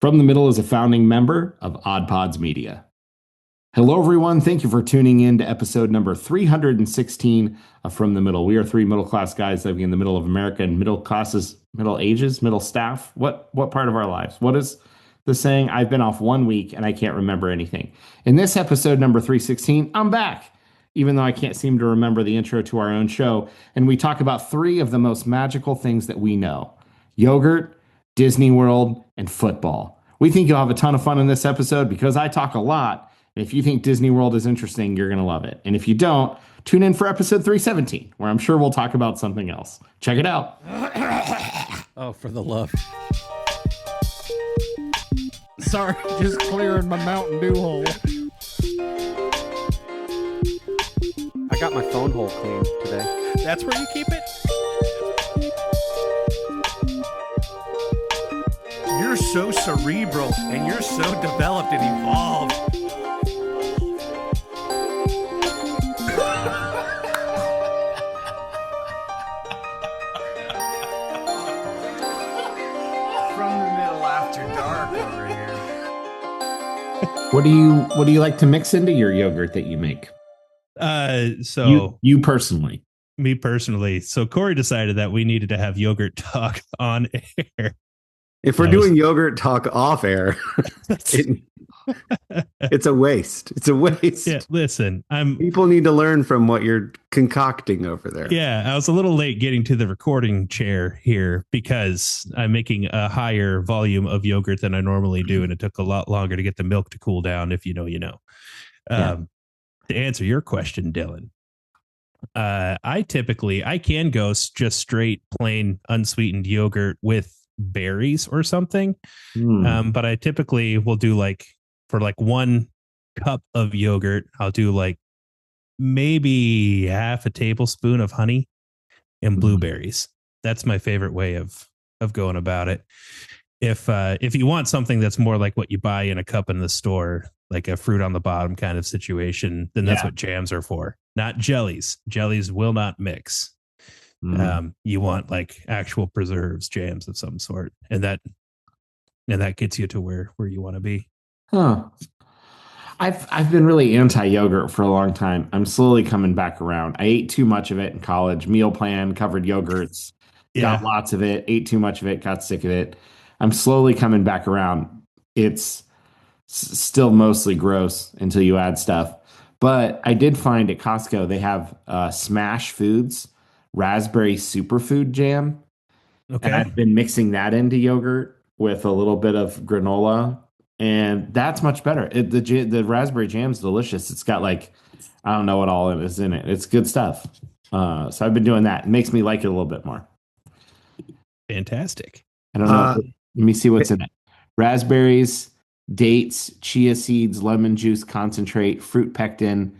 From the Middle is a founding member of Odd Pods Media. Hello, everyone. Thank you for tuning in to episode number 316 of From the Middle. We are three middle-class guys living in the middle of America, and middle classes, middle ages, middle staff. What part of our lives? What is the saying? I've been off 1 week and I can't remember anything. In this episode number 316, I'm back, even though I can't seem to remember the intro to our own show. And we talk about three of the most magical things that we know: yogurt, Disney World, and football. We think you'll have a ton of fun in this episode because I talk a lot. And if you think Disney World is interesting, you're going to love it. And if you don't, tune in for episode 317, where I'm sure we'll talk about something else. Check it out. Oh, for the love. Sorry, just clearing my Mountain Dew hole. I got my phone hole cleaned today. That's where you keep it? You're so cerebral and you're so developed and evolved. From the Middle after dark over here. What do you like to mix into your yogurt that you make? So you personally. Me personally. So Corey decided that we needed to have yogurt talk on air. If we're doing yogurt talk off air, it's a waste. It's a waste. Yeah, listen, people need to learn from what you're concocting over there. Yeah, I was a little late getting to the recording chair here because I'm making a higher volume of yogurt than I normally do, and it took a lot longer to get the milk to cool down. If you know, you know. To answer your question, Dillon, I can go just straight plain unsweetened yogurt with berries or something, but I typically will do for 1 cup of yogurt, I'll do maybe half a tablespoon of honey and blueberries. That's my favorite way of going about it. If you want something that's more like what you buy in a cup in the store, like a fruit on the bottom kind of situation, then that's what jams are for, not jellies. Jellies will not mix. You want actual preserves, jams of some sort, and that gets you to where you want to be. Huh. I've been really anti-yogurt for a long time. I'm slowly coming back around. I ate too much of it in college. Meal plan, covered yogurts, got lots of it, ate too much of it, got sick of it. I'm slowly coming back around. It's still mostly gross until you add stuff. But I did find at Costco, they have Smash Foods raspberry superfood jam. Okay. And I've been mixing that into yogurt with a little bit of granola, and that's much better. The raspberry jam's delicious. It's got I don't know what all is in it. It's good stuff. So I've been doing that. It makes me like it a little bit more. Fantastic. I don't know. Let me see what's in it. Raspberries, dates, chia seeds, lemon juice concentrate, fruit pectin,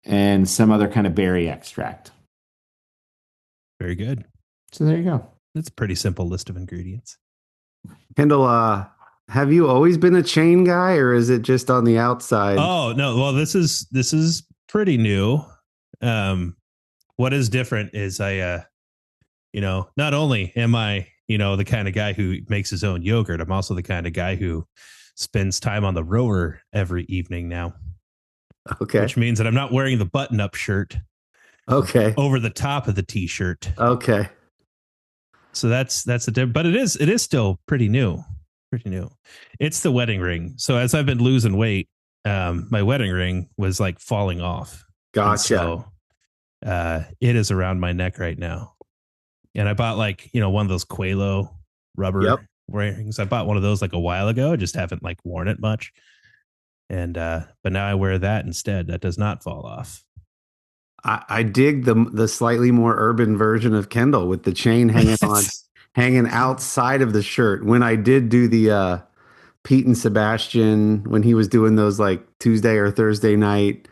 and some other kind of berry extract. Very good. So there you go. That's a pretty simple list of ingredients. Kendall, have you always been a chain guy, or is it just on the outside? Oh no! Well, this is pretty new. What is different is I, not only am I, the kind of guy who makes his own yogurt, I'm also the kind of guy who spends time on the rower every evening now. Okay. Which means that I'm not wearing the button-up shirt. Okay. Over the top of the t-shirt. Okay. So that's the difference, but it is still pretty new. Pretty new. It's the wedding ring. So as I've been losing weight, my wedding ring was falling off. Gotcha. So, it is around my neck right now. And I bought one of those Quelo rubber rings. I bought one of those a while ago. I just haven't worn it much. And but now I wear that instead. That does not fall off. I dig the slightly more urban version of Kendall with the chain hanging outside of the shirt. When I did do the Pete and Sebastian, when he was doing those Tuesday or Thursday night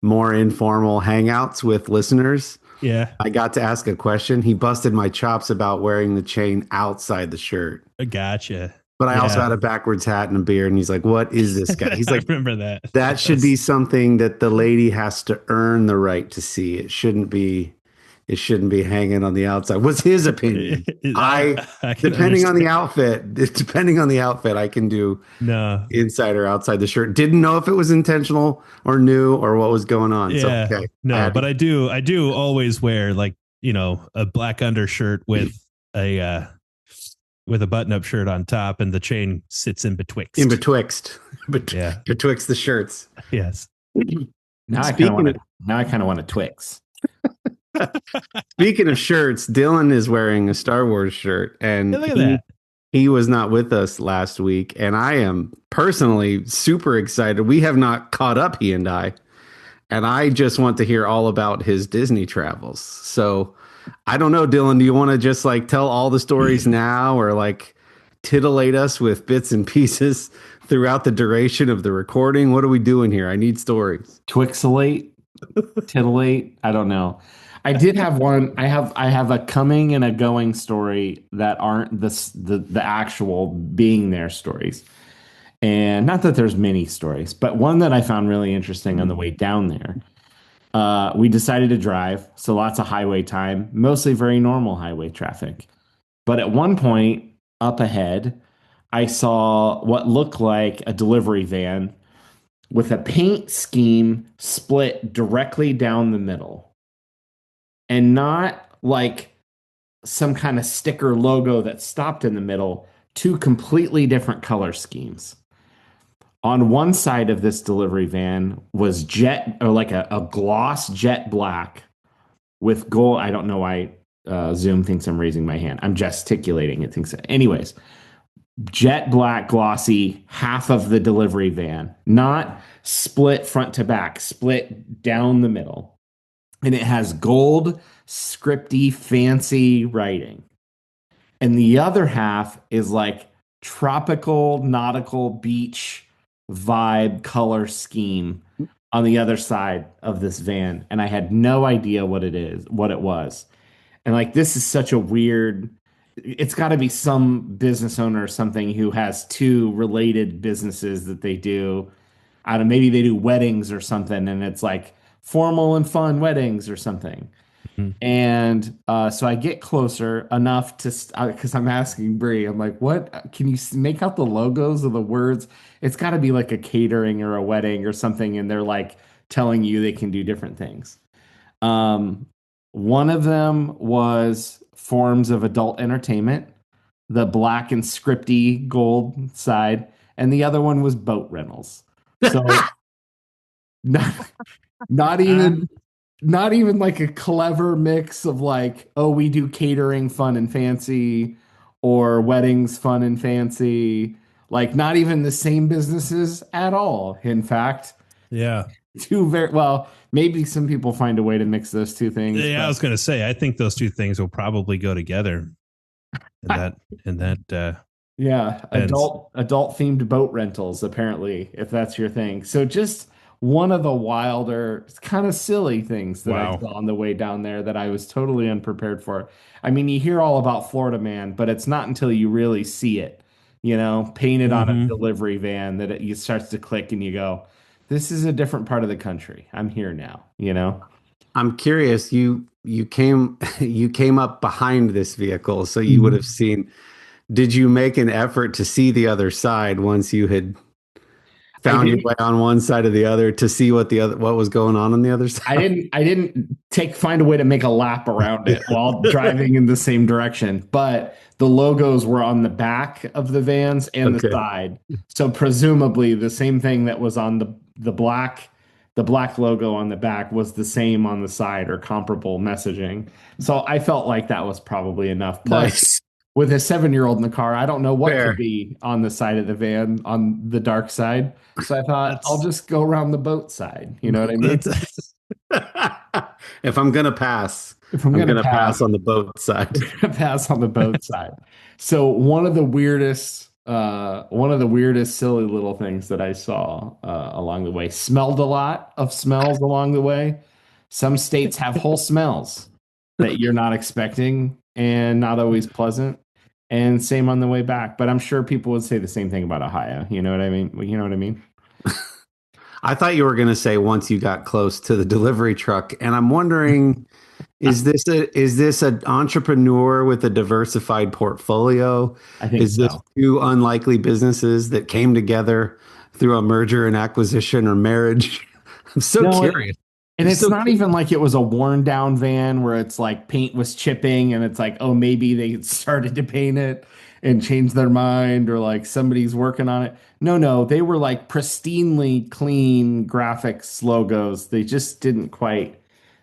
more informal hangouts with listeners, I got to ask a question. He busted my chops about wearing the chain outside the shirt. I gotcha. But I also had a backwards hat and a beard, and he's like, "What is this guy?" He's like, I remember that. That should be something that the lady has to earn the right to see. It shouldn't be it shouldn't be hanging on the outside. Was his opinion. I can Depending on the understand. outfit, I can do No. inside or outside the shirt. Didn't know if it was intentional or new or what was what on. So Yeah. okay. No, but I do always wear like, a black undershirt with a button-up shirt on top, and the chain sits in betwixt. Yeah. Betwixt the shirts. Yes. Now I kind of want a Twix. Speaking of shirts, Dillon is wearing a Star Wars shirt, and Hey, look at that. he was not with us last week, and I am personally super excited. We have not caught up, he and I just want to hear all about his Disney travels. So I don't know, Dillon, do you want to just like tell all the stories now, or like titillate us with bits and pieces throughout the duration of the recording? What are we doing here? I need stories. Twixelate, titillate. I don't know. I did have one. I have a coming and a going story that aren't the actual being there stories. And not that there's many stories, but one that I found really interesting on the way down there. We decided to drive, so lots of highway time, mostly very normal highway traffic. But at one point up ahead, I saw what looked like a delivery van with a paint scheme split directly down the middle. And not like some kind of sticker logo that stopped in the middle, two completely different color schemes. On one side of this delivery van was a gloss jet black with gold. I don't know why Zoom thinks I'm raising my hand. I'm gesticulating. It thinks that. Anyways, jet black glossy, half of the delivery van, not split front to back, split down the middle. And it has gold, scripty, fancy writing. And the other half is like tropical, nautical beach vibe color scheme on the other side of this van. And I had no idea what it was. And like, this is such a weird, it's got to be some business owner or something who has two related businesses that they do. I don't know, maybe they do weddings or something, and it's like formal and fun weddings or something. And so I get closer enough to, because I'm asking Bree, I'm like, what? Can you make out the logos of the words? It's got to be like a catering or a wedding or something. And they're like telling you they can do different things. One of them was forms of adult entertainment, the black and scripty gold side. And the other one was boat rentals. So not even like a clever mix of like, oh, we do catering fun and fancy, or weddings fun and fancy. Like, not even the same businesses at all. In fact, Yeah. two very well, maybe some people find a way to mix those two things. Yeah, I was going to say, I think those two things will probably go together. Yeah, adult themed boat rentals, apparently, if that's your thing. So just one of the wilder, kind of silly things that I saw on the way down there that I was totally unprepared for. I mean, you hear all about Florida Man, but it's not until you really see it, painted on a delivery van that it starts to click and you go, this is a different part of the country. I'm here now, I'm curious, you came up behind this vehicle, so you would have seen. Did you make an effort to see the other side once you had found your way on one side or the other to see what was going on the other side? I didn't find a way to make a lap around it while driving in the same direction, but the logos were on the back of the vans and the side. So presumably the same thing that was on the black logo on the back was the same on the side, or comparable messaging. So I felt like that was probably enough. Plus, Nice. with a 7-year-old in the car, I don't know what could be on the side of the van on the dark side. So I thought, I'll just go around the boat side. You know what I mean? If I'm going to pass, I'm going to pass on the boat side. Pass on the boat side. So one of the weirdest silly little things that I saw along the way. Smelled a lot of smells along the way. Some states have whole smells that you're not expecting and not always pleasant. And same on the way back. But I'm sure people would say the same thing about Ohio. You know what I mean? You know what I mean? I thought you were going to say once you got close to the delivery truck. And I'm wondering Is this an entrepreneur with a diversified portfolio? I think Is this so. two unlikely businesses that came together through a merger and acquisition or marriage? I'm so No, curious. and I'm it's so not even like it was a worn down van where it's like paint was chipping and it's like, oh, maybe they started to paint it and change their mind or like somebody's working on it. No, they were like pristinely clean graphics logos. They just didn't quite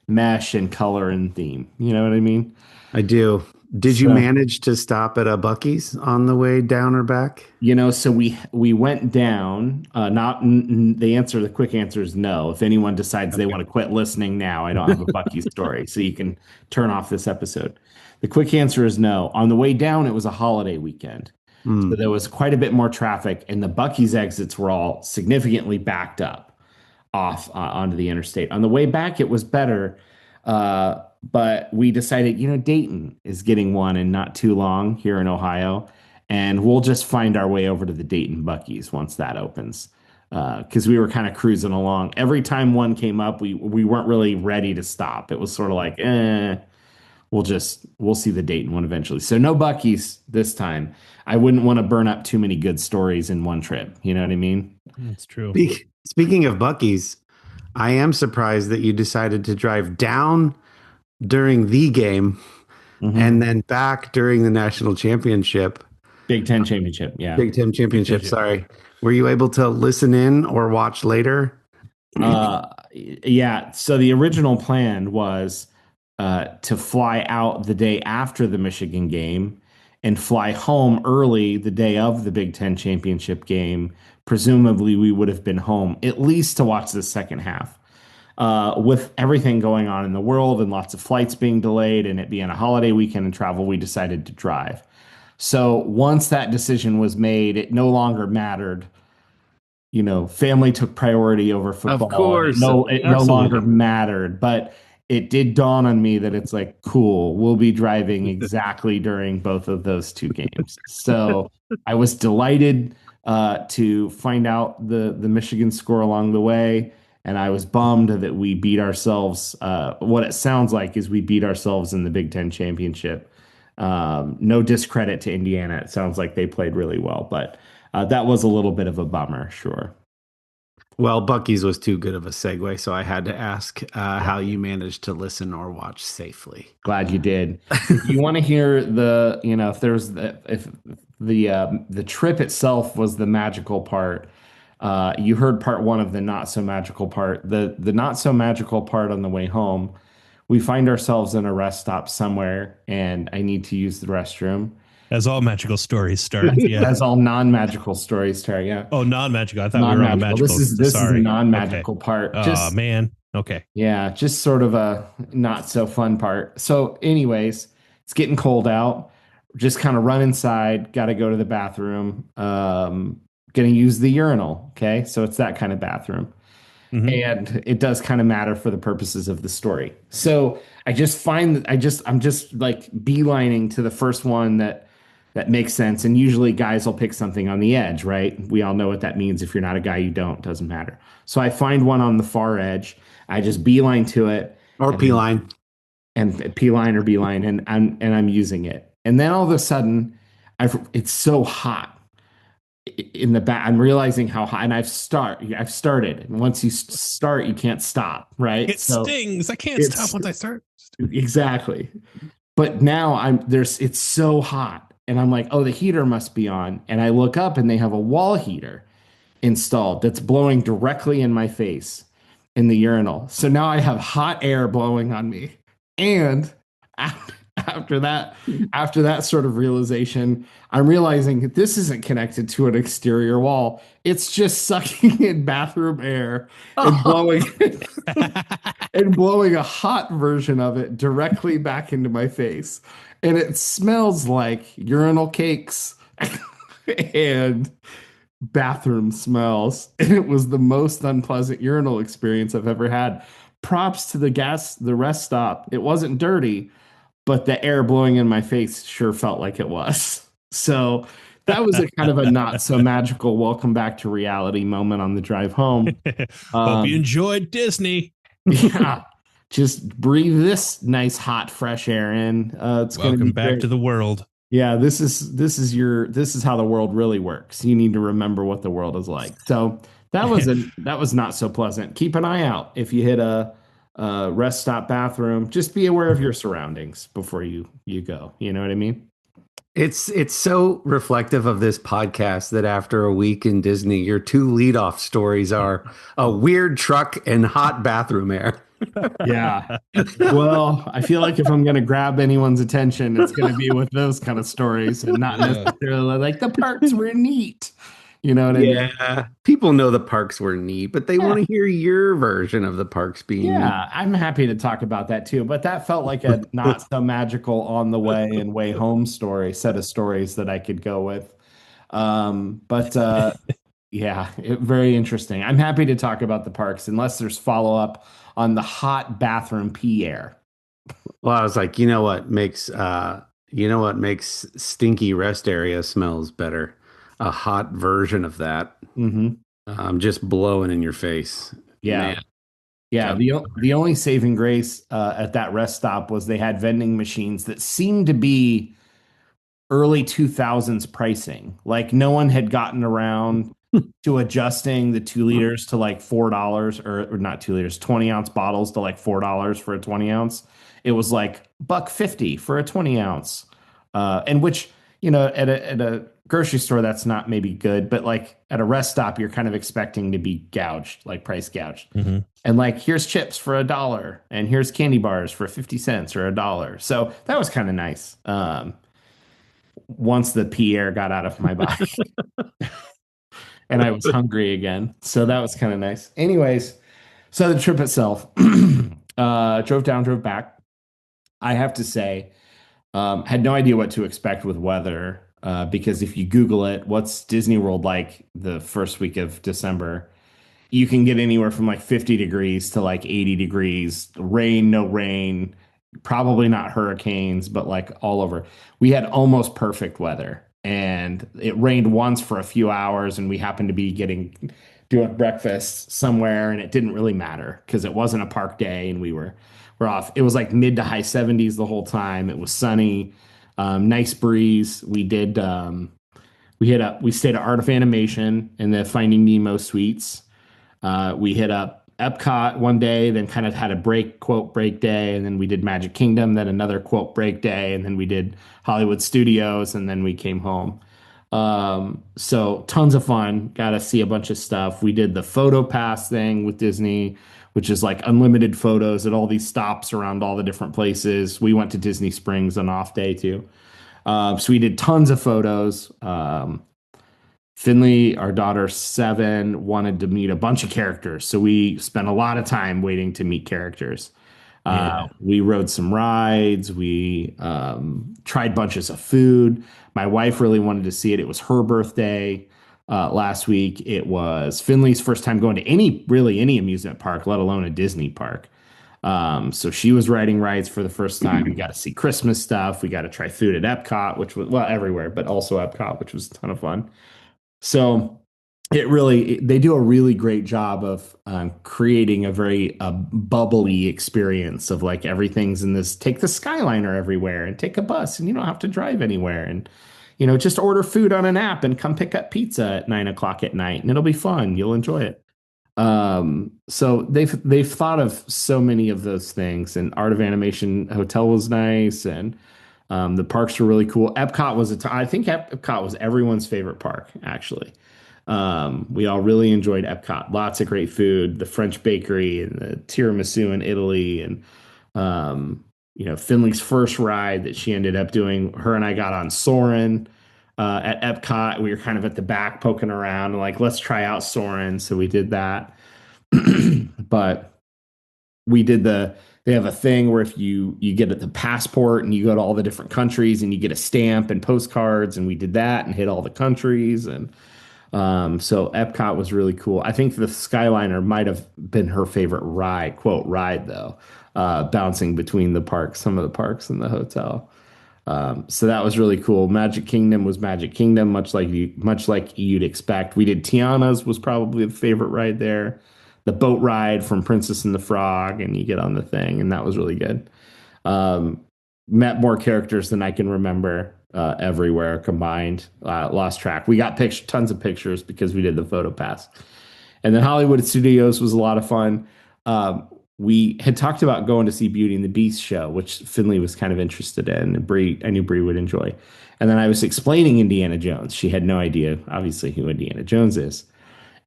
mesh in color and theme. You know what I mean? I do. Did you So, manage to stop at a Bucky's on the way down or back? so we went down. The quick answer is no. If anyone decides they want to quit listening now, I don't have a Bucky story, so you can turn off this episode. The quick answer is no. On the way down, it was a holiday weekend, so Hmm. there was quite a bit more traffic, and the Bucky's exits were all significantly backed up off onto the interstate. On the way back, it was better, but we decided, Dayton is getting one in not too long here in Ohio, and we'll just find our way over to the Dayton Bucky's once that opens. Because we were kind of cruising along. Every time one came up, we weren't really ready to stop. It was sort of like, we'll see the Dayton one eventually. So no Bucky's this time. I wouldn't want to burn up too many good stories in one trip. You know what I mean? That's true. Speaking of Bucky's, I am surprised that you decided to drive down during the game Mhm. and then back during the national championship, Big Ten championship. Yeah. Big Ten championship. Sorry. Were you able to listen in or watch later? Yeah. So the original plan was to fly out the day after the Michigan game and fly home early the day of the Big Ten championship game. Presumably, we would have been home at least to watch the second half. With everything going on in the world and lots of flights being delayed and it being a holiday weekend and travel, we decided to drive. So once that decision was made, it no longer mattered. Family took priority over football. course. It no Absolutely. longer mattered, but it did dawn on me that it's like, cool, we'll be driving exactly during both of those two games. So I was delighted to find out the Michigan score along the way, and I was bummed that we beat ourselves. What it sounds like is we beat ourselves in the Big Ten championship. No discredit to Indiana. It sounds like they played really well, but that was a little bit of a bummer, sure. Well, Bucky's was too good of a segue, so I had to ask how you managed to listen or watch safely. Glad you did. If you want to hear if the trip itself was the magical part, you heard part one of the not so magical part. The not so magical part on the way home, we find ourselves in a rest stop somewhere, and I need to use the restroom. As all magical stories start. Yeah. As all non-magical stories start, yeah. Oh, non-magical. I thought we were on Non-magical. magical. This is the Sorry. non-magical part. Oh, man. Okay. Yeah, just sort of a not so fun part. So, anyways, it's getting cold out. Just kind of run inside. Got to go to the bathroom. Going to use the urinal. Okay, so it's that kind of bathroom, and it does kind of matter for the purposes of the story. So I just find that I'm just like beelining to the first one that makes sense. And usually guys will pick something on the edge, right? We all know what that means. If you're not a guy, you don't. Doesn't matter. So I find one on the far edge. I just beeline to it. Or P-line. And P-line or beeline, and I'm using it. And then all of a sudden, it's so hot in the back. I'm realizing how hot, and I've started. And once you start, you can't stop, right? It stings. I can't stop once I start. Exactly. But now it's so hot. And I'm like, oh, the heater must be on. And I look up and they have a wall heater installed that's blowing directly in my face in the urinal. So now I have hot air blowing on me. And after that sort of realization, I'm realizing that this isn't connected to an exterior wall. It's just sucking in bathroom air and blowing a hot version of it directly back into my face. And it smells like urinal cakes and bathroom smells. And it was the most unpleasant urinal experience I've ever had. Props to the rest stop. It wasn't dirty, but the air blowing in my face sure felt like it was. So that was a kind of a not so magical welcome back to reality moment on the drive home. Hope you enjoyed Disney. Yeah. just breathe this nice, hot, fresh air in. It's going to be Welcome back great. to the world. Yeah, this is how the world really works. You need to remember what the world is like. So that was not so pleasant. Keep an eye out if you hit a rest stop bathroom. Just be aware of your surroundings before you go. You know what I mean? It's so reflective of this podcast that after a week in Disney, your two leadoff stories are a weird truck and hot bathroom air. Yeah. Well, I feel like if I'm going to grab anyone's attention, it's going to be with those kind of stories and not necessarily like the parks were neat. You know what I mean? Yeah, people know the parks were neat, but they want to hear your version of the parks being neat. Yeah, I'm happy to talk about that too. But that felt like a not so magical on the way and way home set of stories that I could go with. But yeah, very interesting. I'm happy to talk about the parks unless there's follow up on the hot bathroom pee air. Well, I was like, you know what makes stinky rest area smells better? A hot version of that. Just blowing in your face. Yeah. Man. Yeah, the only saving grace at that rest stop was they had vending machines that seemed to be early 2000s pricing. Like no one had gotten around to adjusting the 2 liters to like $4 or not 2 liters, 20-ounce bottles to like $4 for a 20-ounce. It was like $1.50 for a 20-ounce. And which, at a grocery store, that's not maybe good, but like at a rest stop, you're kind of expecting to be gouged, like price gouged. And like, here's chips for $1 and here's candy bars for 50 cents or $1. So that was kind of nice. Once the pee air got out of my body and I was hungry again. So that was kind of nice. Anyways, so the trip itself, drove down, drove back. I have to say, had no idea what to expect with weather. Because if you Google it, what's Disney World like the first week of December? You can get anywhere from like 50 degrees to like 80 degrees, rain, no rain, probably not hurricanes, but like all over. We had almost perfect weather and it rained once for a few hours and we happened to be doing breakfast somewhere and it didn't really matter because it wasn't a park day and we're off. It was like mid to high 70s the whole time. It was sunny. Nice breeze. We stayed at Art of Animation in the Finding Nemo suites. We hit up Epcot one day, then kind of had a quote break day, and then we did Magic Kingdom, then another quote break day, and then we did Hollywood Studios, and then we came home. So tons of fun. Got to see a bunch of stuff. We did the Photo Pass thing with Disney, which is like unlimited photos at all these stops around all the different places. We went to Disney Springs on off day too. So we did tons of photos. Finley, our daughter 7, wanted to meet a bunch of characters. So we spent a lot of time waiting to meet characters. We rode some rides. We tried bunches of food. My wife really wanted to see it. It was her birthday last week. It was Finley's first time going to any amusement park, let alone a Disney park. So she was riding rides for the first time. We got to see Christmas stuff. We got to try food at Epcot, which was, well, everywhere, but also Epcot, which was a ton of fun. So they do a really great job of creating a very bubbly experience of like everything's in this, take the Skyliner everywhere and take a bus and you don't have to drive anywhere. And, just order food on an app and come pick up pizza at 9:00 at night and it'll be fun. You'll enjoy it. So they've thought of so many of those things, and Art of Animation Hotel was nice, and the parks were really cool. Epcot was I think Epcot was everyone's favorite park, actually. We all really enjoyed Epcot. Lots of great food, the French bakery and the tiramisu in Italy, and Finley's first ride that she ended up doing. Her and I got on Soarin' at Epcot. We were kind of at the back poking around, like, let's try out Soarin'. So we did that. But we did they have a thing where if you get the passport and you go to all the different countries and you get a stamp and postcards, and we did that and hit all the countries. And so Epcot was really cool. I think the Skyliner might have been her favorite quote ride though, bouncing between some of the parks and the hotel. So that was really cool. Magic Kingdom was Magic Kingdom, much like you'd expect. We did Tiana's, was probably the favorite ride there. the boat ride from Princess and the Frog, and you get on the thing, and that was really good. Um, Met more characters than I can remember everywhere combined. Lost track. We got tons of pictures because we did the photo pass. And then Hollywood Studios was a lot of fun. We had talked about going to see Beauty and the Beast show, which Finley was kind of interested in, and I knew Bree would enjoy. And then I was explaining Indiana Jones. She had no idea, obviously, who Indiana Jones is.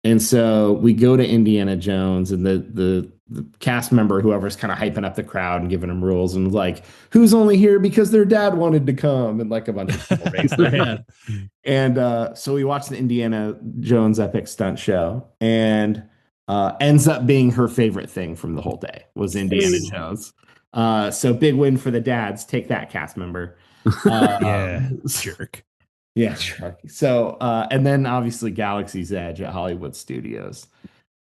And so we go to Indiana Jones, and the cast member, whoever's kind of hyping up the crowd and giving them rules, and like, who's only here because their dad wanted to come, and like a bunch of people raise their hand. And so we watched the Indiana Jones epic stunt show, and ends up being her favorite thing from the whole day was Indiana Jones. So big win for the dads. Take that, cast member. Yeah, jerk. Yeah, sure. So, and then obviously Galaxy's Edge at Hollywood Studios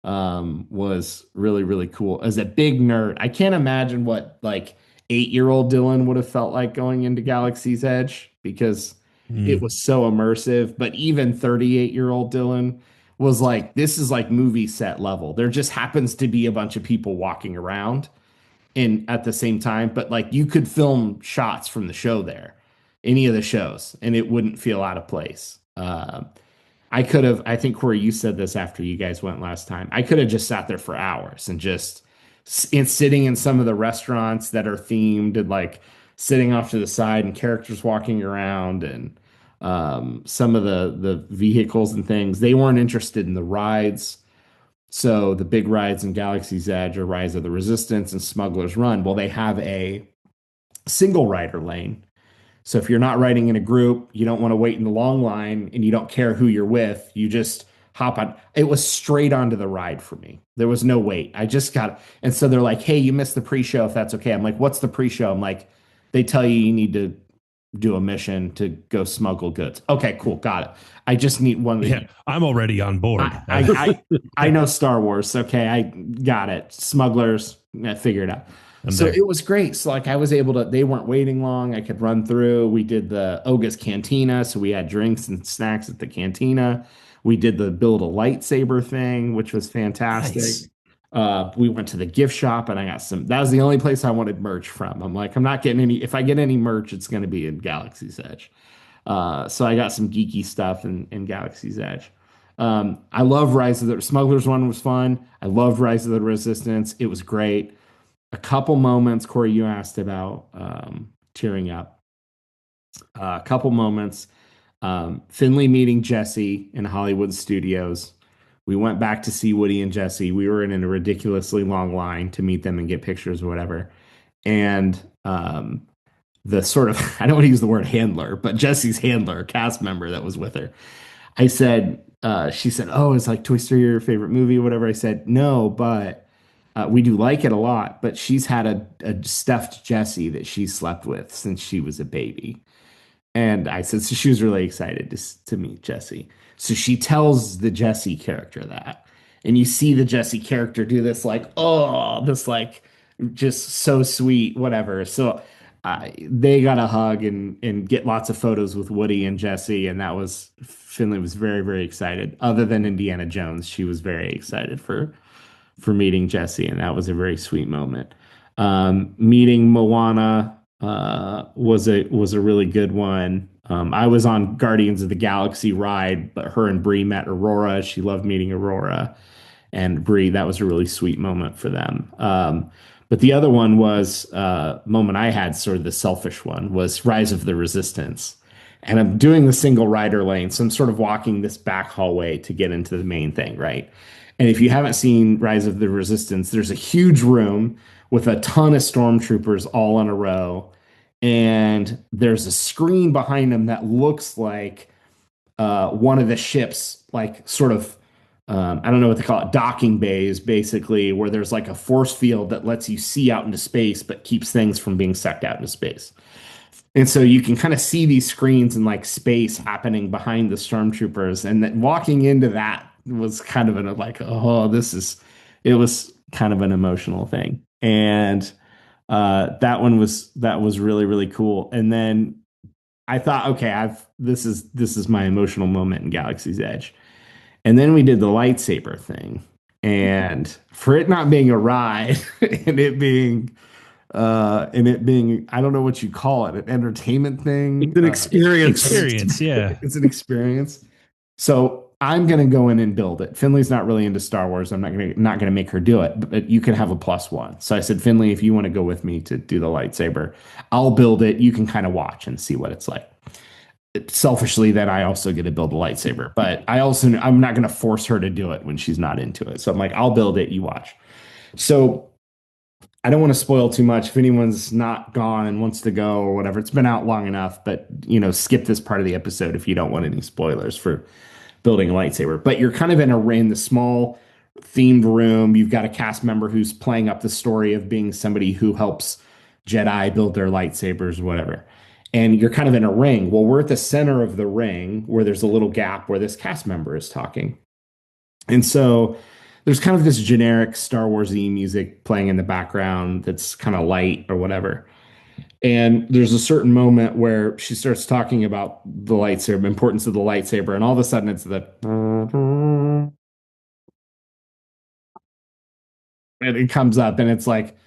was really, really cool. As a big nerd, I can't imagine what like 8-year-old Dillon would have felt like going into Galaxy's Edge because it was so immersive. But even 38-year-old Dillon was like, this is like movie set level. There just happens to be a bunch of people walking around in at the same time, but like you could film shots from the show there, any of the shows, and it wouldn't feel out of place. I could have, I think Corey, you said this after you guys went last time. I could have just sat there for hours and just sitting in some of the restaurants that are themed and like sitting off to the side and characters walking around and some of the vehicles and things. They weren't interested in the rides. So the big rides in Galaxy's Edge are Rise of the Resistance and Smuggler's Run. Well, they have a single rider lane. So if you're not riding in a group, you don't want to wait in the long line and you don't care who you're with, you just hop on. It was straight onto the ride for me. There was no wait. I just got, and so they're like, hey, you missed the pre-show if that's okay. I'm like, what's the pre-show? I'm like, they tell you need to do a mission to go smuggle goods. Okay, cool. Got it. I just need one. Yeah, I'm already on board. I know Star Wars. Okay, I got it. Smugglers, I figured it out. So it was great. So like I was able to, they weren't waiting long. I could run through. We did the Oga's Cantina. So we had drinks and snacks at the cantina. We did the build a lightsaber thing, which was fantastic. Nice. We went to the gift shop and I got that was the only place I wanted merch from. I'm like, I'm not getting any, if I get any merch, it's going to be in Galaxy's Edge. So I got some geeky stuff in Galaxy's Edge. I love Rise of the Smugglers one was fun. I loved Rise of the Resistance. It was great. A couple moments, Corey, you asked about tearing up. A couple moments. Finley meeting Jesse in Hollywood Studios. We went back to see Woody and Jesse. We were in a ridiculously long line to meet them and get pictures or whatever. And the sort of, I don't want to use the word handler, but Jesse's handler, cast member that was with her. I said, she said, oh, it's like Toy Story your favorite movie or whatever. I said, no, but we do like it a lot. But she's had a stuffed Jessie that she slept with since she was a baby. And I said, so she was really excited to meet Jessie. So she tells the Jessie character that. And you see the Jessie character do this like, oh, this like just so sweet, whatever. So they got a hug and get lots of photos with Woody and Jessie. And that was, Finley was very, very excited. Other than Indiana Jones, she was very excited for meeting Jessie. And that was a very sweet moment. Meeting Moana was a really good one. I was on Guardians of the Galaxy ride, but her and Bree met Aurora. She loved meeting Aurora and Bree. That was a really sweet moment for them. But the other one was moment I had, sort of the selfish one, was Rise of the Resistance. And I'm doing the single rider lane. So I'm sort of walking this back hallway to get into the main thing, right? And if you haven't seen Rise of the Resistance, there's a huge room with a ton of stormtroopers all in a row. And there's a screen behind them that looks like one of the ships, like sort of, I don't know what they call it, docking bays, basically, where there's like a force field that lets you see out into space, but keeps things from being sucked out into space. And so you can kind of see these screens in like space happening behind the stormtroopers. And then walking into that was kind of it was kind of an emotional thing. And that was really, really cool. And then I thought, okay, this is my emotional moment in Galaxy's Edge. And then we did the lightsaber thing. And for it not being a ride and it being I don't know what you call it, an entertainment thing. It's an experience. Experience, yeah. It's an experience. So I'm gonna go in and build it. Finley's not really into Star Wars. I'm not gonna make her do it, but you can have a +1. So I said, Finley, if you want to go with me to do the lightsaber, I'll build it. You can kind of watch and see what it's like. Selfishly, then I also get to build a lightsaber, but I'm not gonna force her to do it when she's not into it. So I'm like, I'll build it, you watch. So I don't want to spoil too much. If anyone's not gone and wants to go or whatever, it's been out long enough, but skip this part of the episode if you don't want any spoilers for building a lightsaber. But you're kind of in the small themed room. You've got a cast member who's playing up the story of being somebody who helps Jedi build their lightsabers or whatever. And you're kind of in a ring. Well, we're at the center of the ring where there's a little gap where this cast member is talking. And so there's kind of this generic Star Wars-y music playing in the background that's kind of light or whatever. And there's a certain moment where she starts talking about the lightsaber, importance of the lightsaber, and all of a sudden it's the and it comes up and it's like,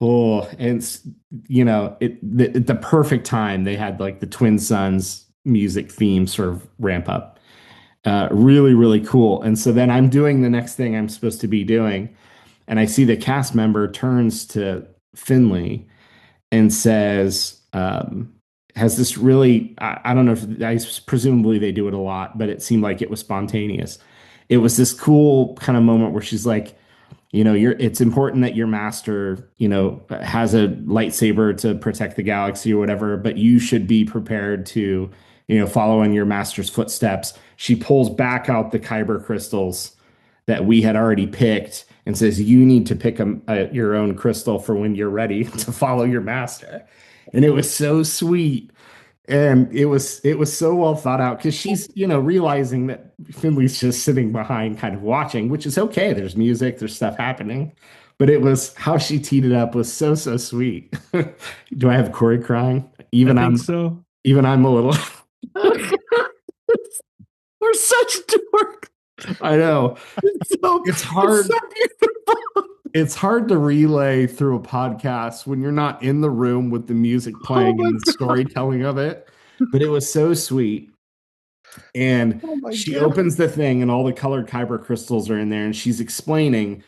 oh, and it's the perfect time they had like the Twin Sons music theme sort of ramp up. Really, really cool. And so then I'm doing the next thing I'm supposed to be doing. And I see the cast member turns to Finley and says, has this really, I don't know presumably they do it a lot, but it seemed like it was spontaneous. It was this cool kind of moment where she's like, it's important that your master, has a lightsaber to protect the galaxy or whatever, but you should be prepared to, follow in your master's footsteps. She pulls back out the kyber crystals that we had already picked and says, you need to pick your own crystal for when you're ready to follow your master. And it was so sweet. And it was so well thought out because she's, realizing that Finley's just sitting behind kind of watching, which is okay. There's music, there's stuff happening. But it was how she teed it up was so, so sweet. Do I have Corey crying? I think so. Even I'm a little. We're such dorks. I know. It's hard. It's hard to relay through a podcast when you're not in the room with the music playing and the storytelling of it. But it was so sweet. And she opens the thing and all the colored kyber crystals are in there. And she's explaining,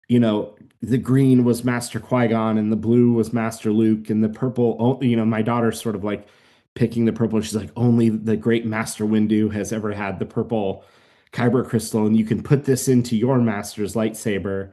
the green was Master Qui-Gon and the blue was Master Luke and the purple, my daughter's sort of like picking the purple. She's like, only the great Master Windu has ever had the purple kyber crystal. And you can put this into your master's lightsaber,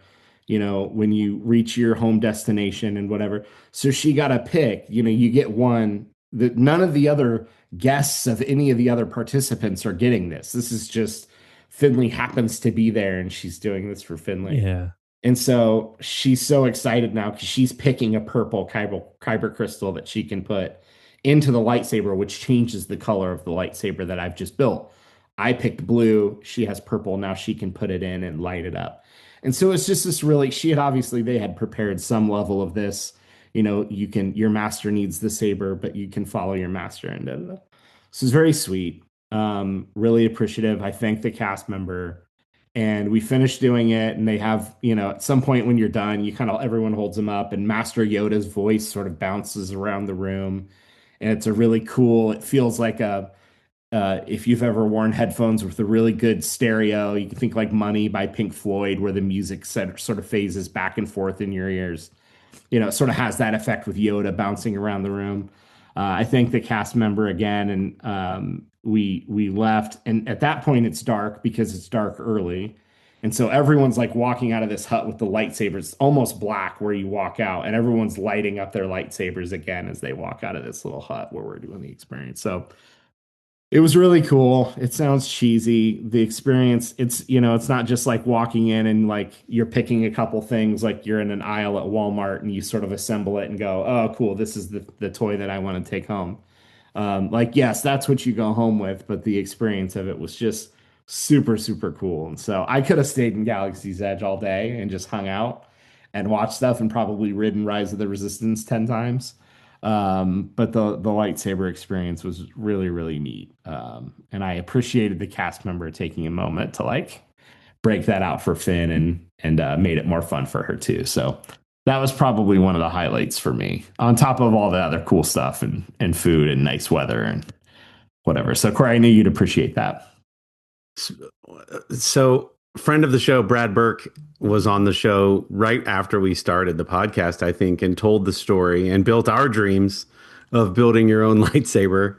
when you reach your home destination and whatever. So she got a pick, you get one that none of the other guests of any of the other participants are getting this. This is just Finley happens to be there and she's doing this for Finley. Yeah. And so she's so excited now because she's picking a purple kyber crystal that she can put into the lightsaber, which changes the color of the lightsaber that I've just built. I picked blue. She has purple. Now she can put it in and light it up. And so it's just this they had prepared some level of this, your master needs the saber, but you can follow your master. And this is very sweet. Really appreciative. I thank the cast member. And we finished doing it, and they have, at some point when you're done, everyone holds them up, and Master Yoda's voice sort of bounces around the room, and it's a really cool. It feels like if you've ever worn headphones with a really good stereo, you can think like "Money" by Pink Floyd, where the music sort of phases back and forth in your ears. It sort of has that effect with Yoda bouncing around the room. I thank the cast member again, and we left. And at that point, it's dark because it's dark early. And so everyone's like walking out of this hut with the lightsabers, almost black where you walk out, and everyone's lighting up their lightsabers again as they walk out of this little hut where we're doing the experience. So it was really cool. It sounds cheesy. The experience, it's not just like walking in and like you're picking a couple things, like you're in an aisle at Walmart and you sort of assemble it and go, oh, cool, this is the toy that I want to take home. Yes, that's what you go home with, but the experience of it was just super, super cool. And so I could have stayed in Galaxy's Edge all day and just hung out and watched stuff and probably ridden Rise of the Resistance 10 times. But the lightsaber experience was really, really neat. And I appreciated the cast member taking a moment to like break that out for Finn and made it more fun for her too. So that was probably one of the highlights for me, on top of all the other cool stuff and food and nice weather and whatever. So Corey, I knew you'd appreciate that. So, friend of the show, Brad Burke, was on the show right after we started the podcast, I think, and told the story and built our dreams of building your own lightsaber.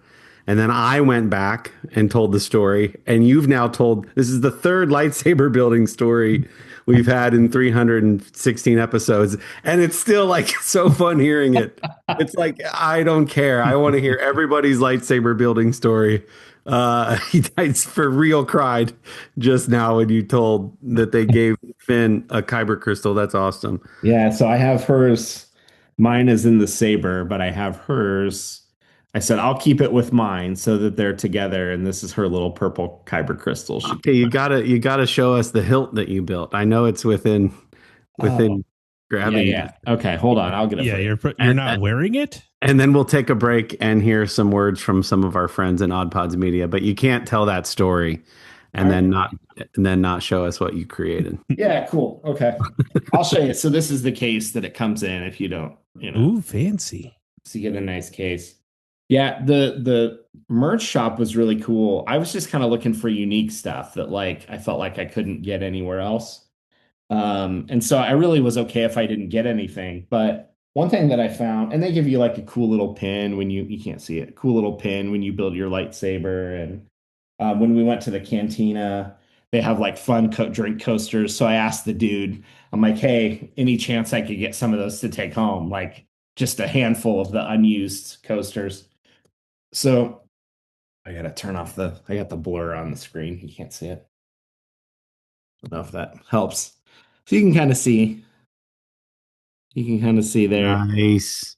And then I went back and told the story. And you've now told, this is the third lightsaber building story we've had in 316 episodes. And it's still like so fun hearing it. It's like, I don't care. I want to hear everybody's lightsaber building story. I for real cried just now when you told that they gave Finn a kyber crystal. That's awesome. Yeah, so I have hers. Mine is in the saber, but I have hers. I said I'll keep it with mine so that they're together, and this is her little purple kyber crystal. Okay, you gotta show us the hilt that you built. I know it's within grabbing. Yeah. Okay, hold on. I'll get it. Yeah, you're not wearing it. And then we'll take a break and hear some words from some of our friends in Odd Pods Media. But you can't tell that story and then not show us what you created. Yeah, cool. Okay, I'll show you. So this is the case that it comes in. If you don't, Ooh, fancy. So you get a nice case. Yeah, the merch shop was really cool. I was just kind of looking for unique stuff that I felt like I couldn't get anywhere else. And so I really was okay if I didn't get anything. But one thing that I found, and they give you like a cool little pin when you can't see it, cool little pin when you build your lightsaber. And when we went to the cantina, they have like fun drink coasters. So I asked the dude, I'm like, hey, any chance I could get some of those to take home? Like just a handful of the unused coasters. So I got to turn off I got the blur on the screen. You can't see it. I don't know if that helps. So you can kind of see. You can kind of see there. Nice.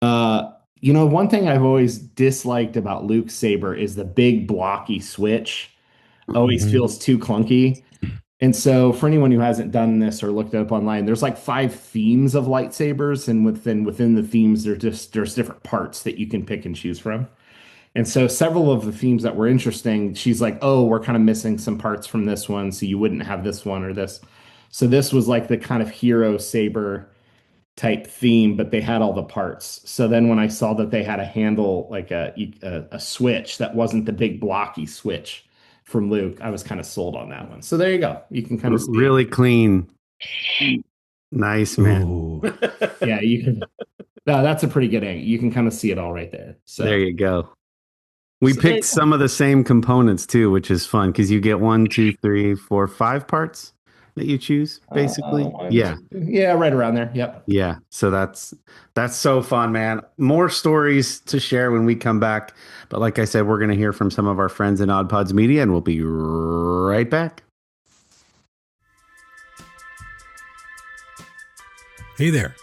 One thing I've always disliked about Luke's saber is the big blocky switch. Always feels too clunky. And so for anyone who hasn't done this or looked it up online, there's like 5 themes of lightsabers, and within the themes, there's different parts that you can pick and choose from. And so several of the themes that were interesting, she's like, oh, we're kind of missing some parts from this one, so you wouldn't have this one or this. So this was like the kind of hero saber type theme, but they had all the parts. So then when I saw that they had a handle, like a switch that wasn't the big blocky switch from Luke, I was kind of sold on that one. So there you go. You can kind of see really clean. Nice, man. Yeah, you can. No, that's a pretty good angle. You can kind of see it all right there. So there you go. We picked some of the same components too, which is fun because you get 1, 2, 3, 4, 5 parts that you choose, basically. Yeah, right around there. Yep. Yeah. So that's so fun, man. More stories to share when we come back. But like I said, we're going to hear from some of our friends in Odd Pods Media, and we'll be right back. Hey there.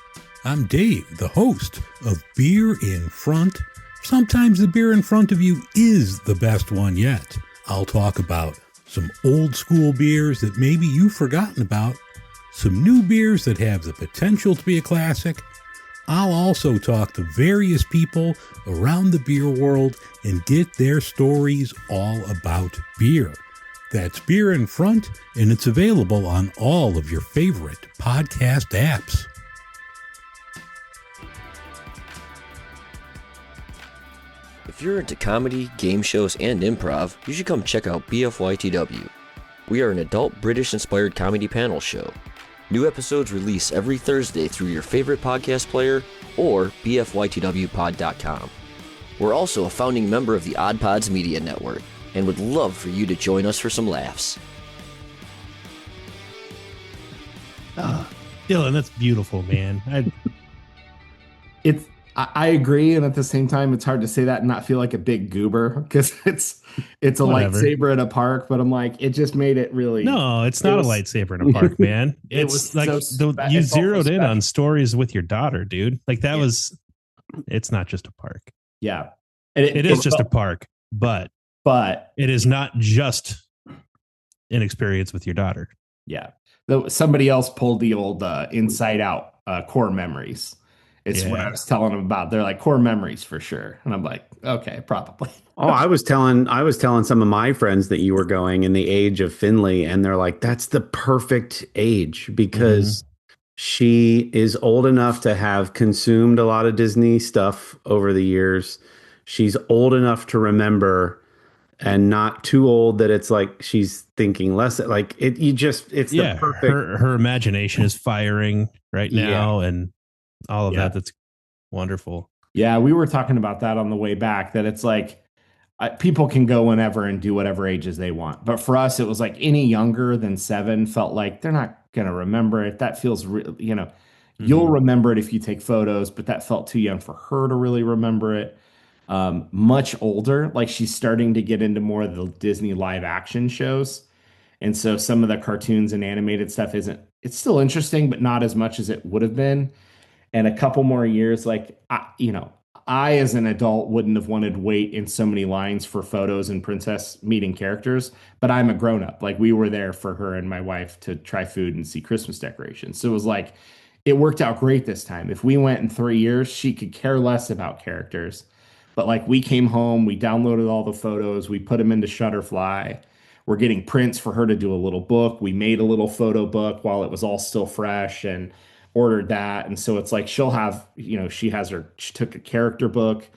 I'm Dave, the host of Beer in Front. Sometimes the beer in front of you is the best one yet. I'll talk about some old school beers that maybe you've forgotten about, some new beers that have the potential to be a classic. I'll also talk to various people around the beer world and get their stories all about beer. That's Beer in Front, and it's available on all of your favorite podcast apps. If you're into comedy, game shows, and improv, you should come check out BFYTW. We are an adult British-inspired comedy panel show. New episodes release every Thursday through your favorite podcast player or bfytwpod.com. We're also a founding member of the Odd Pods Media Network and would love for you to join us for some laughs. Dillon, that's beautiful, man. I agree, and at the same time, it's hard to say that and not feel like a big goober because it's a Whatever. lightsaber at a park. But I'm like, it just made it really. No, it's not a lightsaber in a park, man. It It's was like so you it's zeroed also in special. on stories with your daughter, dude. Like that was. It's not just a park. Yeah, It is just a park, but it is not just an experience with your daughter. Yeah, somebody else pulled the old Inside Out core memories. It's what I Yeah. was telling them about. They're like core memories for sure. And I'm like, okay, probably. Oh, I was telling some of my friends that you were going in the age of Finley, and they're like, that's the perfect age Mhm. because she is old enough to have consumed a lot of Disney stuff over the years. She's old enough to remember and not too old that it's like she's thinking less like it it's the Yeah, perfect. her imagination is firing right Yeah. now, and all of Yeah. that. That's wonderful. Yeah, we were talking about that on the way back, that it's like people can go whenever and do whatever ages they want. But for us, it was like any younger than 7 felt like they're not going to remember it. That feels real, you'll Mhm. remember it if you take photos, but that felt too young for her to really remember it. Much older, like she's starting to get into more of the Disney live action shows. And so some of the cartoons and animated stuff it's still interesting, but not as much as it would have been. And a couple more years, like I as an adult wouldn't have wanted to wait in so many lines for photos and princess meeting characters, but I'm a grown up. Like we were there for her and my wife to try food and see Christmas decorations. So it was like it worked out great this time. If we went in 3 years, she could care less about characters. But like we came home, we downloaded all the photos, we put them into Shutterfly. We're getting prints for her to do a little book. We made a little photo book while it was all still fresh and ordered that. And so it's like she'll have, she took a character book,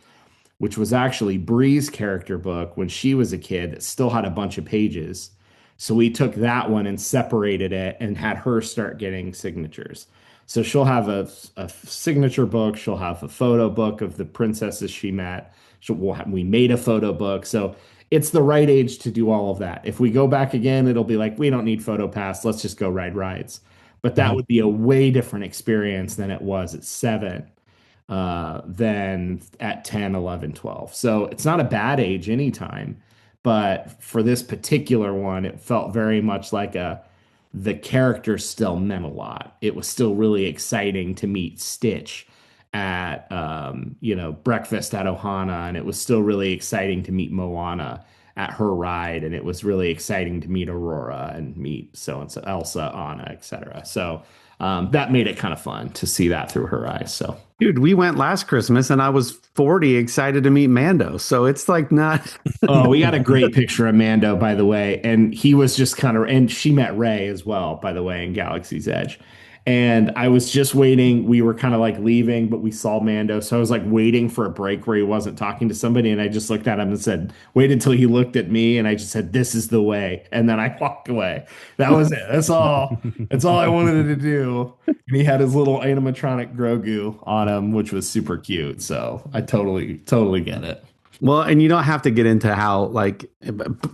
which was actually Bree's character book when she was a kid that still had a bunch of pages. So we took that one and separated it and had her start getting signatures. So she'll have a signature book. She'll have a photo book of the princesses she met. We made a photo book. So it's the right age to do all of that. If we go back again, it'll be like, we don't need photo pass. Let's just go ride rides. But that Mhm. would be a way different experience than it was at 7, than at 10, 11, 12. So it's not a bad age anytime. But for this particular one, it felt very much like the character still meant a lot. It was still really exciting to meet Stitch at breakfast at Ohana, and it was still really exciting to meet Moana at her ride, and it was really exciting to meet Aurora and meet so and so Elsa, Anna, etc. So that made it kind of fun to see that through her eyes. So Dude, we went last Christmas and I was 40 excited to meet Mando. So it's like not. oh, we got a great picture of Mando, by the way. And he was just kind of, and she met Ray as well, by the way, in Galaxy's Edge. And I was just waiting. We were kind of like leaving, but we saw Mando. So I was like waiting for a break where he wasn't talking to somebody. And I just looked at him and said, wait until he looked at me. And I just said, this is the way. And then I walked away. That was it. That's all. That's all I wanted to do. And he had his little animatronic Grogu on him, which was super cute. So I totally get it. Well, and you don't have to get into how like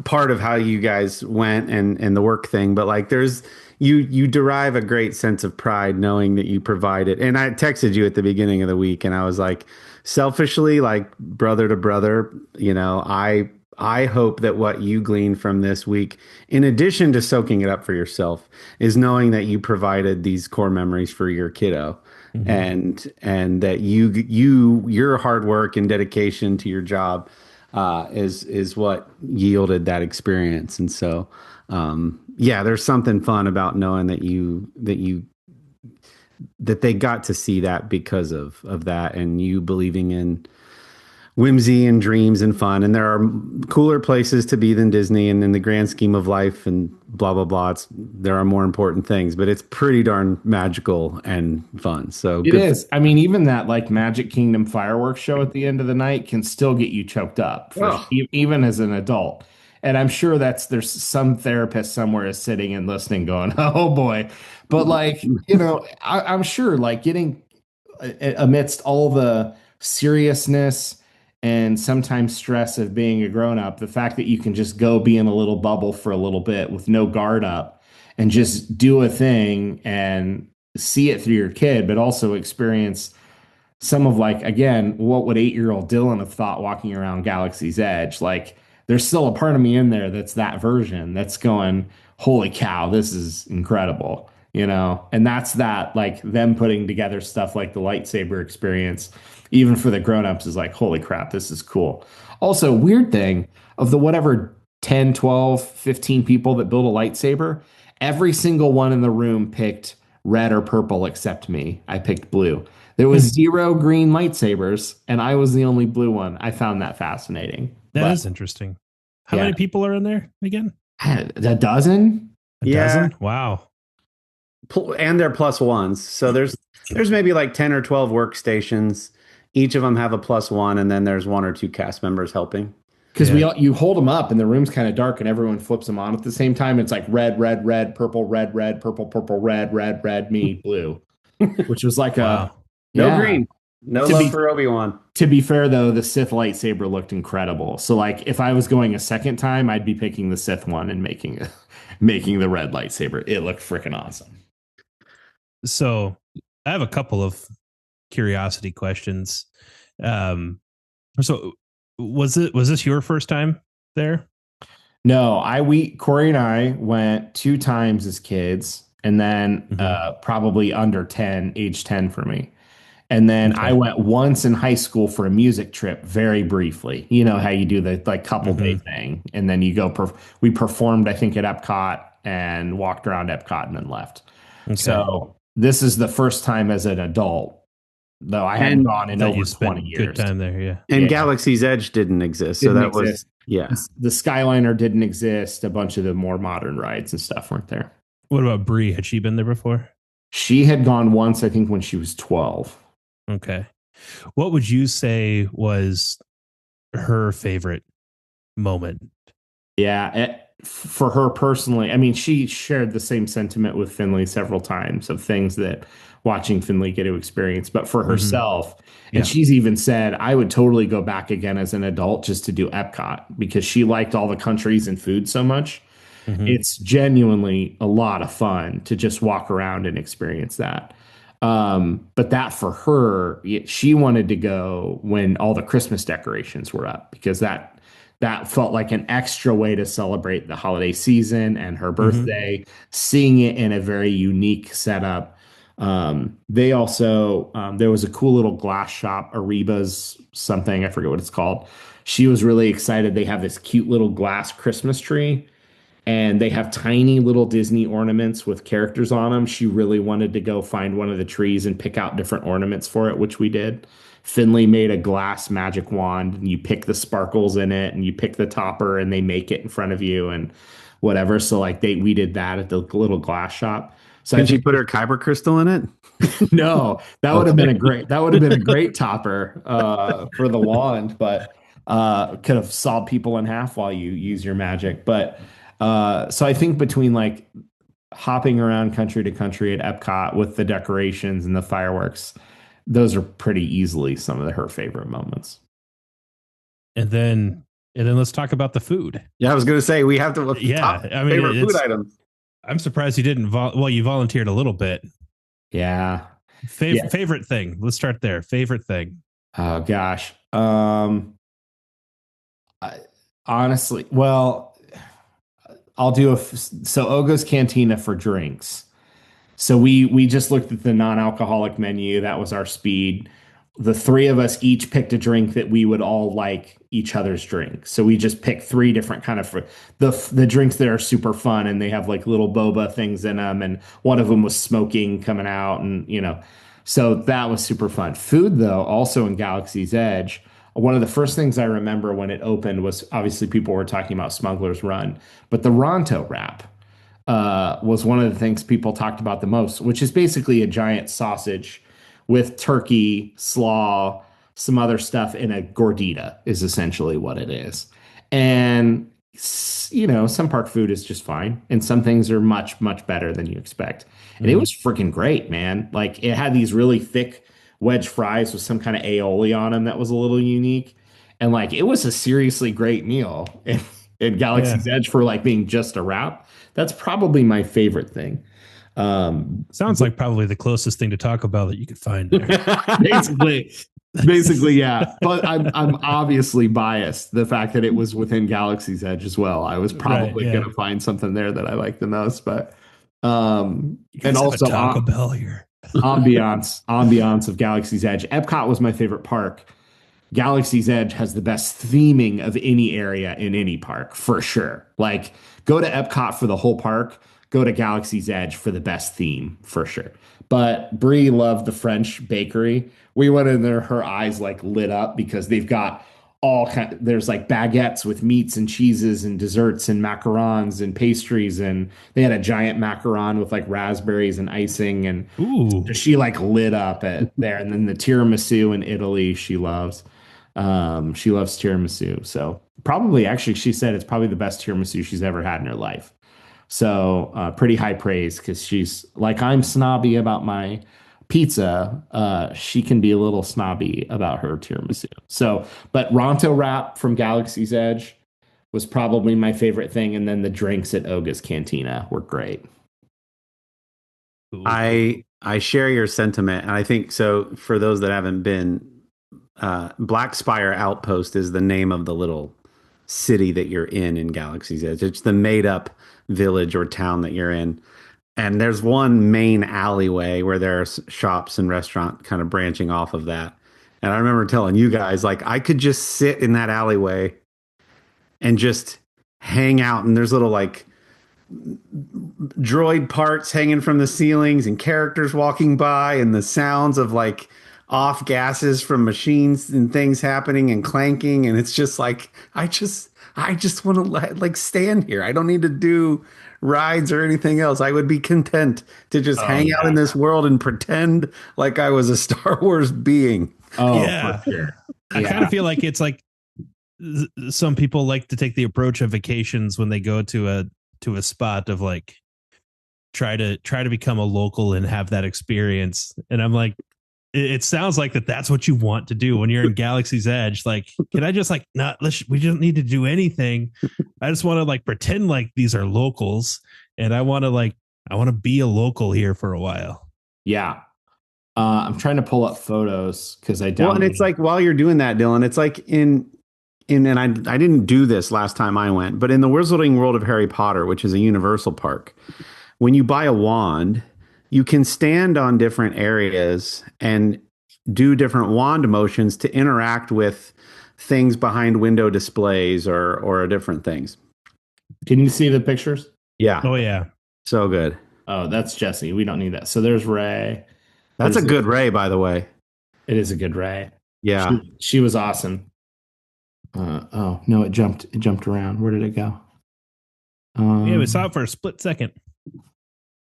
part of how you guys went and the work thing, but like there's you derive a great sense of pride knowing that you provided. And I texted you at the beginning of the week and I was like, selfishly, like brother to brother, I hope that what you glean from this week, in addition to soaking it up for yourself, is knowing that you provided these core memories for your kiddo. And that your hard work and dedication to your job is what yielded that experience. And so there's something fun about knowing that they got to see that because of that, and you believing in whimsy and dreams and fun. And there are cooler places to be than Disney, and in the grand scheme of life and blah blah blah, there are more important things, but it's pretty darn magical and fun. So it is. I mean, even that like Magic Kingdom fireworks show at the end of the night can still get you choked up, even as an adult. And I'm sure there's some therapist somewhere is sitting and listening, going, "Oh boy," but like I'm sure like getting amidst all the seriousness and sometimes stress of being a grown up, the fact that you can just go be in a little bubble for a little bit with no guard up and just do a thing and see it through your kid, but also experience some of like, again, what would 8-year-old Dillon have thought walking around Galaxy's Edge? Like, there's still a part of me in there that's that version that's going, holy cow, this is incredible, And that's that, like them putting together stuff like the lightsaber experience, even for the grown-ups, is like, holy crap, this is cool. Also, weird thing of the whatever 10, 12, 15 people that build a lightsaber, every single one in the room picked red or purple except me. I picked blue. There was 0 green lightsabers, and I was the only blue one. I found that fascinating. That is interesting. How many people are in there again? A dozen? A dozen? Wow. And they're +1s. So there's maybe like 10 or 12 workstations. Each of them have a +1, and then there's 1 or 2 cast members helping. Because you hold them up and the room's kind of dark and everyone flips them on at the same time. It's like red, red, red, purple, red, red, purple, purple, red, red, red, me, blue. Which was like no green. No love for Obi-Wan. To be fair, though, the Sith lightsaber looked incredible. So, like, if I was going a second time, I'd be picking the Sith one and making the red lightsaber. It looked freaking awesome. So, I have a couple of curiosity questions. So, was this your first time there? No, Corey and I went 2 times as kids, and then probably under 10, age 10 for me. And then I went once in high school for a music trip, very briefly. You know how you do the like couple day thing, and then you go. We performed, I think, at Epcot and walked around Epcot and then left. Okay. So this is the first time as an adult, though I hadn't gone in over 20 years. Good time there, yeah. And Galaxy's Edge didn't exist, so that was The Skyliner didn't exist. A bunch of the more modern rides and stuff weren't there. What about Brie? Had she been there before? She had gone once, I think, when she was 12. Okay. What would you say was her favorite moment? Yeah, for her personally, I mean, she shared the same sentiment with Finley several times of things that watching Finley get to experience. But for herself, and she's even said, I would totally go back again as an adult just to do Epcot because she liked all the countries and food so much. It's genuinely a lot of fun to just walk around and experience that. But that for her, she wanted to go when all the Christmas decorations were up because that felt like an extra way to celebrate the holiday season and her birthday, seeing it in a very unique setup. They also, there was a cool little glass shop, Ariba's something, I forget what it's called. She was really excited. They have this cute little glass Christmas tree. And they have tiny little Disney ornaments with characters on them. She really wanted to go find one of the trees and pick out different ornaments for it, which we did. Finley made a glass magic wand, and you pick the sparkles in it, and you pick the topper, and they make it in front of you and whatever. So like we did that at the little glass shop. So did she put her kyber crystal in it? No, that would have been a great topper for the wand, but could have sawed people in half while you use your magic, but. So I think between like hopping around country to country at Epcot with the decorations and the fireworks, those are pretty easily some of her favorite moments. And then let's talk about the food. Yeah, I was going to say we have to. Favorite food items. I'm surprised you didn't. You volunteered a little bit. Yeah. Favorite thing. Let's start there. Favorite thing. Oh gosh. Honestly, well. I'll do so Ogo's Cantina for drinks. So we just looked at the non-alcoholic menu. That was our speed. The 3 of us each picked a drink that we would all like each other's drink. So we just picked 3 different kind of the drinks that are super fun and they have like little boba things in them. And one of them was smoking coming out and, so that was super fun. Food though, also in Galaxy's Edge, one of the first things I remember when it opened was obviously people were talking about Smuggler's Run, but the Ronto wrap was one of the things people talked about the most, which is basically a giant sausage with turkey, slaw, some other stuff in a gordita is essentially what it is. And, some park food is just fine. And some things are much, much better than you expect. And it was freaking great, man. Like it had these really thick wedge fries with some kind of aioli on them that was a little unique. And like, it was a seriously great meal in Galaxy's Edge for like being just a wrap. That's probably my favorite thing. Sounds like probably the closest thing to Taco Bell that you could find there. Basically, yeah. But I'm obviously biased. The fact that it was within Galaxy's Edge as well. I was probably going to find something there that I like the most, but, and also Taco Bell here. ambiance of Galaxy's Edge. Epcot was my favorite park. Galaxy's Edge has the best theming of any area in any park for sure. Like go to Epcot for the whole park, go to Galaxy's Edge for the best theme for sure. But Bree loved the French bakery. We went in there, her eyes like lit up because they've got there's like baguettes with meats and cheeses and desserts and macarons and pastries, and they had a giant macaron with like raspberries and icing, and Ooh. she like lit up at there. And then the tiramisu in Italy she loves. She loves tiramisu. So probably, actually, she said it's probably the best tiramisu she's ever had in her life. So pretty high praise, because she's like, I'm snobby about my pizza. She can be a little snobby about her tiramisu. So, but Ronto wrap from Galaxy's Edge was probably my favorite thing. And then the drinks at Oga's Cantina were great. I share your sentiment, and I think so. For those that haven't been, Black Spire Outpost is the name of the little city that you're in Galaxy's Edge. It's the made up village or town that you're in. And there's one main alleyway where there's shops and restaurant kind of branching off of that. And I remember telling you guys, like, I could just sit in that alleyway and just hang out. And there's little like droid parts hanging from the ceilings and characters walking by and the sounds of like off gases from machines and things happening and clanking. And it's just like, I just want to like stand here. I don't need to do rides or anything else. I would be content to just hang out in this world and pretend like I was a Star Wars being. Oh, Yeah. for sure. I kind of feel like it's like some people like to take the approach of vacations when they go to a spot of like try to become a local and have that experience. And I'm like, it sounds like that's what you want to do when you're in Galaxy's Edge. Like, can I just like we don't need to do anything. I just want to like pretend like these are locals, and I want to be a local here for a while. Yeah. I'm trying to pull up photos because I don't. Well, and it's like while you're doing that, Dylan, it's like and I didn't do this last time I went, but in the Wizarding World of Harry Potter, which is a Universal park, when you buy a wand, you can stand on different areas and do different wand motions to interact with things behind window displays or different things. Can you see the pictures? Yeah. Oh yeah. So good. Oh, that's Jesse. We don't need that. So there's Ray. That's a good Ray, by the way. It is a good Ray. Yeah. She was awesome. Oh no, it jumped around. Where did it go? Yeah, we saw it for a split second.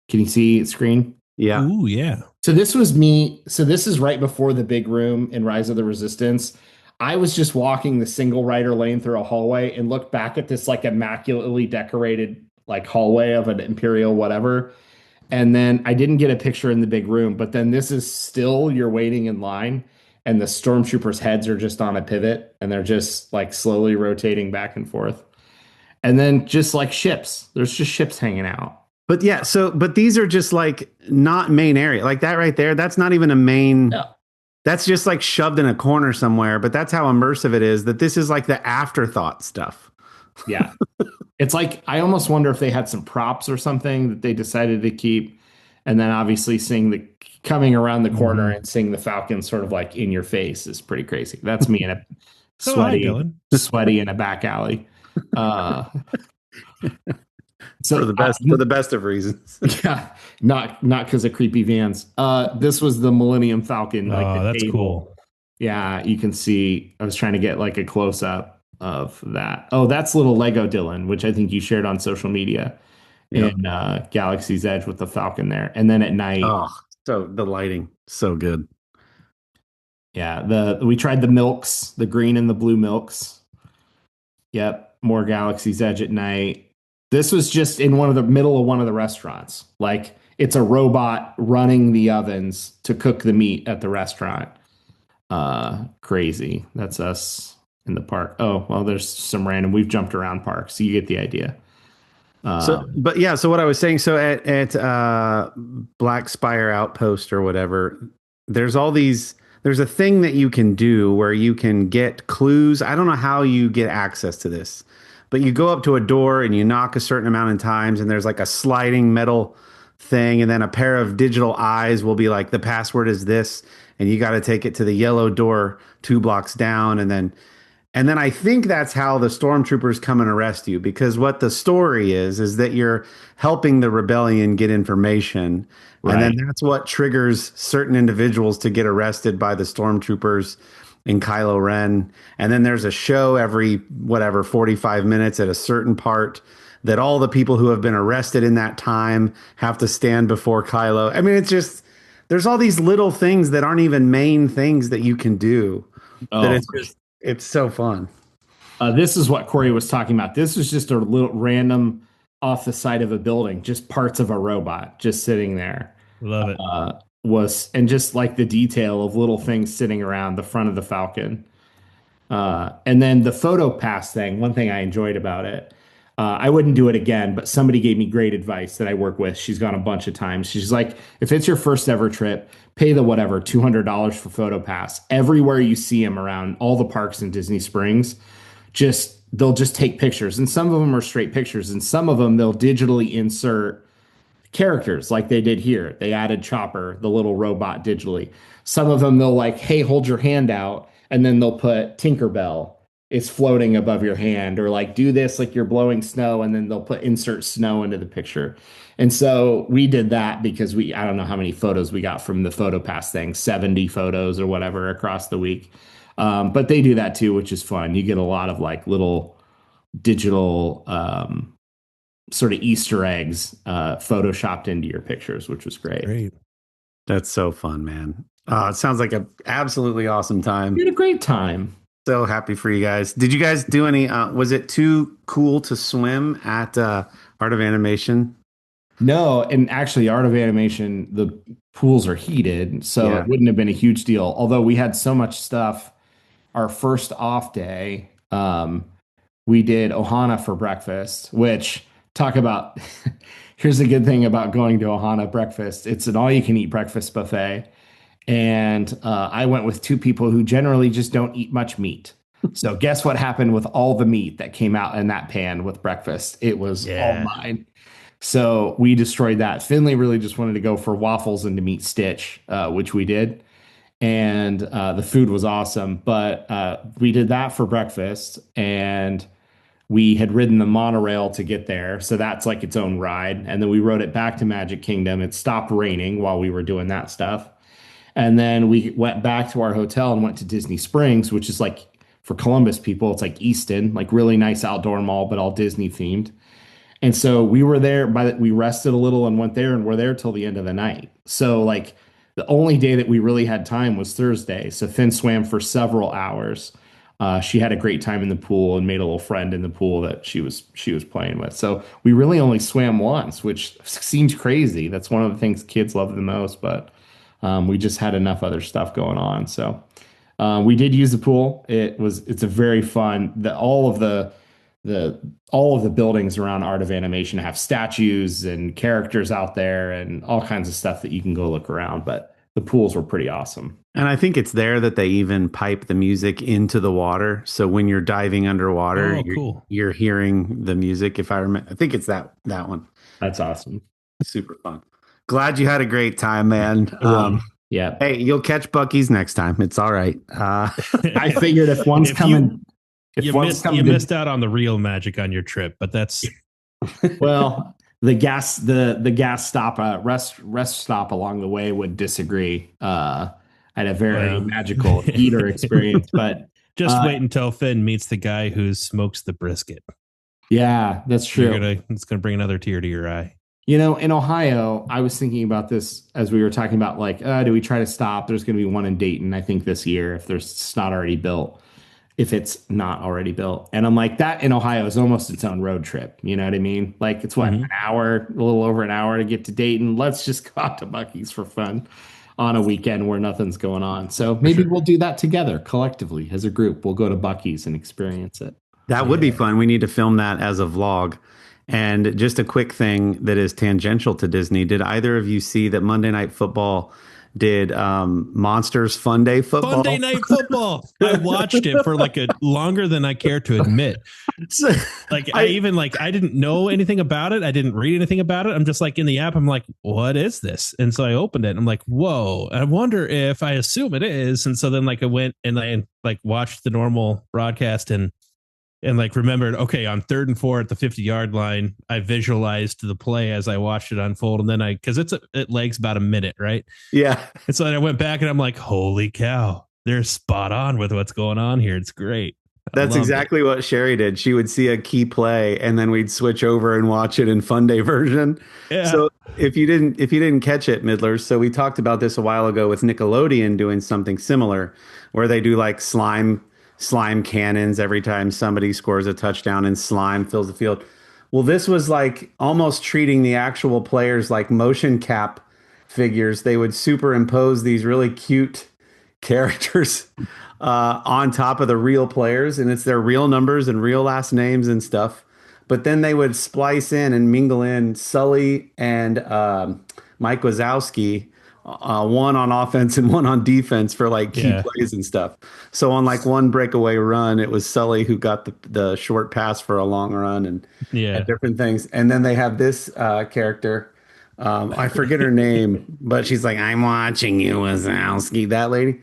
Can you see screen? Yeah. Ooh, yeah. So this was me. So this is right before the big room in Rise of the Resistance. I was just walking the single rider lane through a hallway and looked back at this like immaculately decorated like hallway of an Imperial whatever. And then I didn't get a picture in the big room, but then this is still you're waiting in line and the stormtroopers' heads are just on a pivot and they're just like slowly rotating back and forth. And then just like ships, there's just ships hanging out. But yeah, but these are just like not main area. Like that right there, that's not even a main. No. That's just like shoved in a corner somewhere. But that's how immersive it is, that this is like the afterthought stuff. Yeah. It's like, I almost wonder if they had some props or something that they decided to keep. And then obviously coming around the corner and seeing the Falcon sort of like in your face is pretty crazy. That's me in a sweaty in a back alley. So for the best of reasons. Yeah, not because of creepy vans. This was the Millennium Falcon. Like that's table. cool. Yeah, you can see. I was trying to get like a close up of that. Oh, that's little Lego Dillon, which I think you shared on social media in Galaxy's Edge with the Falcon there. And then at night, so the lighting, so good. Yeah, we tried the milks, the green and the blue milks. Yep, more Galaxy's Edge at night. This was just in middle of one of the restaurants. Like it's a robot running the ovens to cook the meat at the restaurant. Crazy. That's us in the park. Oh, well, there's some random. We've jumped around parks, so you get the idea. So what I was saying, so at Black Spire Outpost or whatever, there's a thing that you can do where you can get clues. I don't know how you get access to this, but you go up to a door and you knock a certain amount of times and there's like a sliding metal thing. And then a pair of digital eyes will be like, the password is this. And you got to take it to the yellow door 2 blocks down. And then And then I think that's how the stormtroopers come and arrest you, because what the story is that you're helping the rebellion get information. Right. And then that's what triggers certain individuals to get arrested by the stormtroopers in Kylo Ren. And then there's a show every, 45 minutes at a certain part that all the people who have been arrested in that time have to stand before Kylo. I mean, it's just, there's all these little things that aren't even main things that you can do. That it's just, it's so fun. This is what Corey was talking about. This was just a little random off the side of a building, just parts of a robot just sitting there. Love it. And just like the detail of little things sitting around the front of the Falcon. And then the photo pass thing, one thing I enjoyed about it, I wouldn't do it again, but somebody gave me great advice that I work with. She's gone a bunch of times. She's like, if it's your first ever trip, pay the whatever, $200 for photo pass. Everywhere you see them around all the parks in Disney Springs, they'll just take pictures. And some of them are straight pictures. And some of them they'll digitally insert characters like they did here. They added Chopper, the little robot, digitally. Some of them they'll like, hey, hold your hand out. And then they'll put Tinkerbell is floating above your hand, or like do this like you're blowing snow, and then they'll put insert snow into the picture. And so we did that because I don't know how many photos we got from the photo pass thing, 70 photos or whatever across the week. But they do that too, which is fun. You get a lot of like little digital sort of Easter eggs photoshopped into your pictures, which was great. Great. That's so fun, man. It sounds like an absolutely awesome time. We had a great time. So happy for you guys. Did you guys do any, was it too cool to swim at Art of Animation? No, and actually Art of Animation, the pools are heated, so it wouldn't have been a huge deal. Although we had so much stuff, our first off day, we did Ohana for breakfast, which talk about, here's the good thing about going to Ohana breakfast. It's an all-you-can-eat breakfast buffet. And I went with two people who generally just don't eat much meat. So guess what happened with all the meat that came out in that pan with breakfast? It was all mine. So we destroyed that. Finley really just wanted to go for waffles and to meet Stitch, which we did. And the food was awesome. But we did that for breakfast. And we had ridden the monorail to get there. So that's like its own ride. And then we rode it back to Magic Kingdom. It stopped raining while we were doing that stuff. And then we went back to our hotel and went to Disney Springs, which is like, for Columbus people, it's like Easton, like really nice outdoor mall, but all Disney themed. And so we were there, we rested a little and went there, and we're there till the end of the night. So like the only day that we really had time was Thursday. So Finn swam for several hours. She had a great time in the pool and made a little friend in the pool that she was playing with. So we really only swam once, which seems crazy. That's one of the things kids love the most, but we just had enough other stuff going on. So we did use the pool. It's a very fun, all of the buildings around Art of Animation have statues and characters out there and all kinds of stuff that you can go look around. But the pools were pretty awesome. And I think it's there that they even pipe the music into the water. So when you're diving underwater, you're hearing the music. If I remember, I think it's that one. That's awesome. Super fun. Glad you had a great time, man. Yeah. Hey, you'll catch Buc-ee's next time. It's all right. I figured if one's coming, you missed out on the real magic on your trip, but that's well, the gas stop, rest stop along the way would disagree. I had a very magical eater experience, but just wait until Finn meets the guy who smokes the brisket. Yeah, that's true. It's gonna bring another tear to your eye. You know, in Ohio, I was thinking about this as we were talking about, like, do we try to stop? There's going to be one in Dayton, I think, this year, if it's not already built. And I'm like, that in Ohio is almost its own road trip. You know what I mean? Like, it's an hour, a little over an hour to get to Dayton. Let's just go out to Buc-ee's for fun on a weekend where nothing's going on. So maybe we'll do that together collectively as a group. We'll go to Buc-ee's and experience it. That would be fun. We need to film that as a vlog. And just a quick thing that is tangential to Disney. Did either of you see that Monday Night Football did Monsters Funday Football. Funday Night Football. I watched it for like a longer than I care to admit. Like I didn't know anything about it. I didn't read anything about it. I'm just like in the app. I'm like, what is this? And so I opened it. And I'm like, whoa. I wonder if I assume it is. And so then like I went and I like watched the normal broadcast and like remembered, okay, on 3rd and 4 at the 50-yard line, I visualized the play as I watched it unfold. And then because it lags about a minute, right? Yeah. And so then I went back and I'm like, holy cow, they're spot on with what's going on here. It's great. That's exactly what Sherry did. She would see a key play and then we'd switch over and watch it in Funday version. Yeah. So if you didn't catch it, Midlers, so we talked about this a while ago with Nickelodeon doing something similar where they do like slime cannons every time somebody scores a touchdown and slime fills the field. Well, this was like almost treating the actual players like motion cap figures. They would superimpose these really cute characters on top of the real players, and it's their real numbers and real last names and stuff. But then they would splice in and mingle in Sully and Mike Wazowski, one on offense and one on defense for like key plays and stuff. So on like one breakaway run, it was Sully who got the short pass for a long run and different things. And then they have this character. I forget her name, but she's like, I'm watching you, Wazowski, that lady.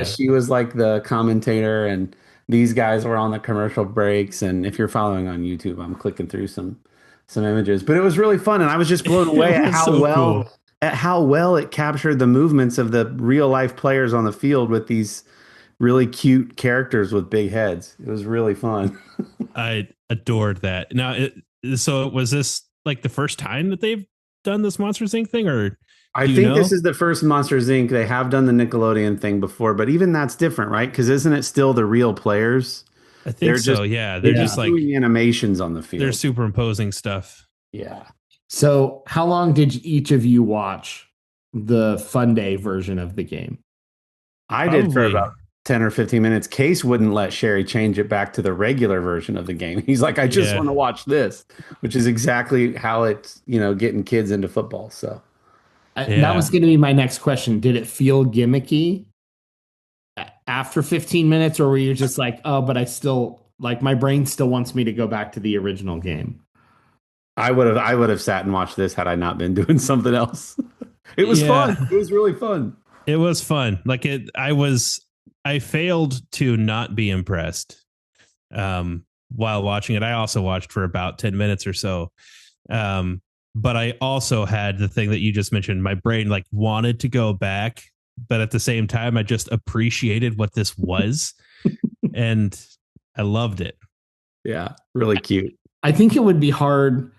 She was like the commentator, and these guys were on the commercial breaks. And if you're following on YouTube, I'm clicking through some images, but it was really fun. And I was just blown away at how well it captured the movements of the real life players on the field with these really cute characters with big heads. It was really fun. I adored that. Now, so was this like the first time that they've done this Monsters Inc. thing, or I think this is the first Monsters Inc. They have done the Nickelodeon thing before, but even that's different, right? Because isn't it still the real players? I think so. They're just like doing animations on the field. They're superimposing stuff. Yeah. So how long did each of you watch the Funday version of the game? I did for about 10 or 15 minutes. Case wouldn't let Sherry change it back to the regular version of the game. He's like, I just want to watch this, which is exactly how it's, getting kids into football. So that was going to be my next question. Did it feel gimmicky after 15 minutes, or were you just like, oh, but I still like my brain still wants me to go back to the original game? I would have sat and watched this had I not been doing something else. It was fun. It was really fun. It was fun. Like I failed to not be impressed while watching it. I also watched for about 10 minutes or so. But I also had the thing that you just mentioned. My brain like wanted to go back, but at the same time, I just appreciated what this was. And I loved it. Yeah, really cute. I think it would be hard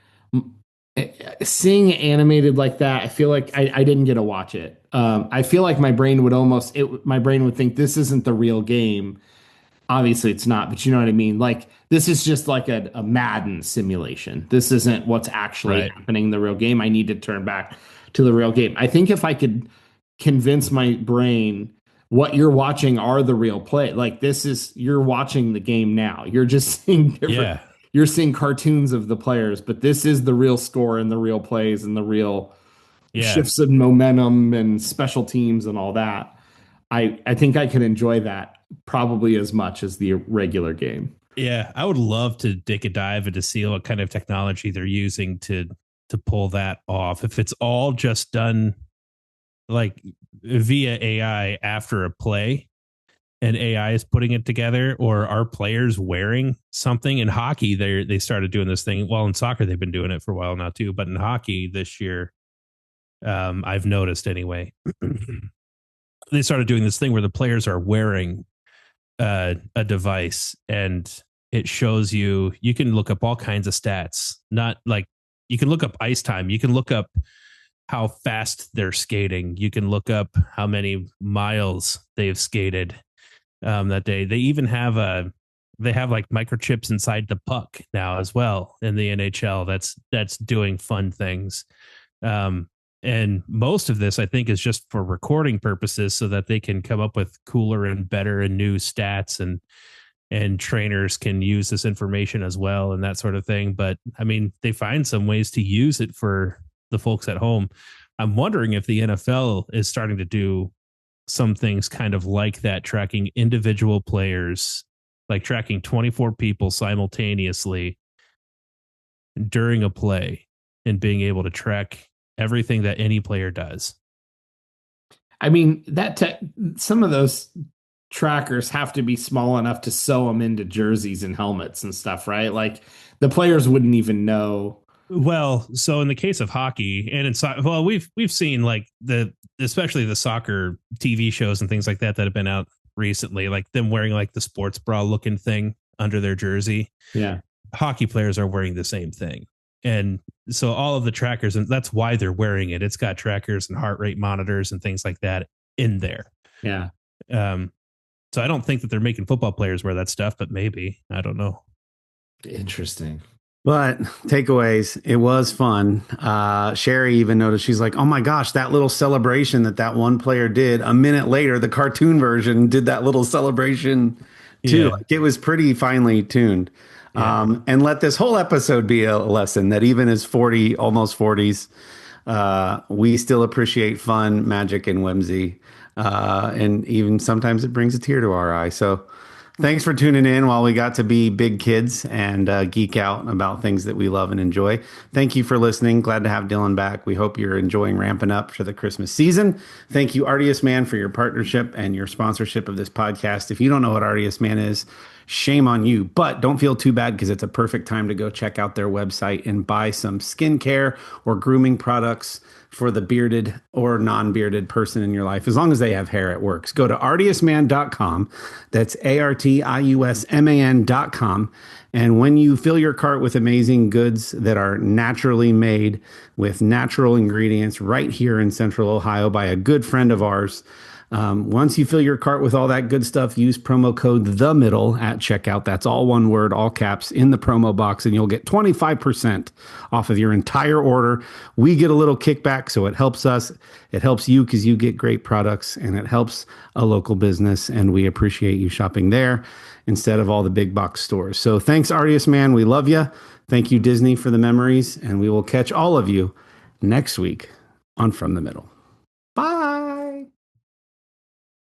seeing it animated like that. I feel like I didn't get to watch it. I feel like my brain would think this isn't the real game. Obviously it's not, but you know what I mean? Like this is just like a Madden simulation. This isn't what's actually happening in the real game. I need to turn back to the real game. I think if I could convince my brain what you're watching are the real play, like you're watching the game now. You're just seeing different. Yeah. You're seeing cartoons of the players, but this is the real score and the real plays and the real shifts of momentum and special teams and all that. I think I could enjoy that probably as much as the regular game. Yeah, I would love to take a dive and to see what kind of technology they're using to pull that off. If it's all just done like via AI after a play, and AI is putting it together, or are players wearing something? In hockey, they started doing this thing. Well, in soccer, they've been doing it for a while now too. But in hockey this year, I've noticed anyway, they started doing this thing where the players are wearing a device, and it shows you can look up all kinds of stats. Not like you can look up ice time. You can look up how fast they're skating. You can look up how many miles they've skated that day. They even have like microchips inside the puck now as well in the NHL. That's doing fun things. And most of this, I think, is just for recording purposes so that they can come up with cooler and better and new stats, and trainers can use this information as well and that sort of thing. But I mean, they find some ways to use it for the folks at home. I'm wondering if the NFL is starting to do some things kind of like that, tracking individual players, like tracking 24 people simultaneously during a play and being able to track everything that any player does. I mean, some of those trackers have to be small enough to sew them into jerseys and helmets and stuff, right? Like the players wouldn't even know. Well, so in the case of hockey and in soccer, well, we've seen like especially the soccer TV shows and things like that have been out recently, like them wearing like the sports bra looking thing under their jersey. Yeah. Hockey players are wearing the same thing. And so all of the trackers, and that's why they're wearing it. It's got trackers and heart rate monitors and things like that in there. Yeah. So I don't think that they're making football players wear that stuff, but maybe, I don't know. Interesting. But takeaways, it was fun. Sherry even noticed, she's like, oh my gosh, that little celebration that one player did. A minute later, the cartoon version did that little celebration too. Yeah. Like, it was pretty finely tuned. Yeah. And let this whole episode be a lesson that even as 40, almost 40s, we still appreciate fun, magic, and whimsy. And even sometimes it brings a tear to our eye. So thanks for tuning in while we got to be big kids and geek out about things that we love and enjoy. Thank you for listening. Glad to have Dillon back. We hope you're enjoying ramping up for the Christmas season. Thank you, Artius Man, for your partnership and your sponsorship of this podcast. If you don't know what Artius Man is, shame on you, but don't feel too bad because it's a perfect time to go check out their website and buy some skincare or grooming products for the bearded or non-bearded person in your life. As long as they have hair, it works. Go to artiusman.com. That's ARTIUSMAN.com. And when you fill your cart with amazing goods that are naturally made with natural ingredients right here in Central Ohio by a good friend of ours, once you fill your cart with all that good stuff, use promo code THEMIDDLE at checkout. That's all one word, all caps in the promo box, and you'll get 25% off of your entire order. We get a little kickback, so it helps us. It helps you because you get great products, and it helps a local business, and we appreciate you shopping there instead of all the big box stores. So thanks, Artius Man. We love you. Thank you, Disney, for the memories, and we will catch all of you next week on From the Middle.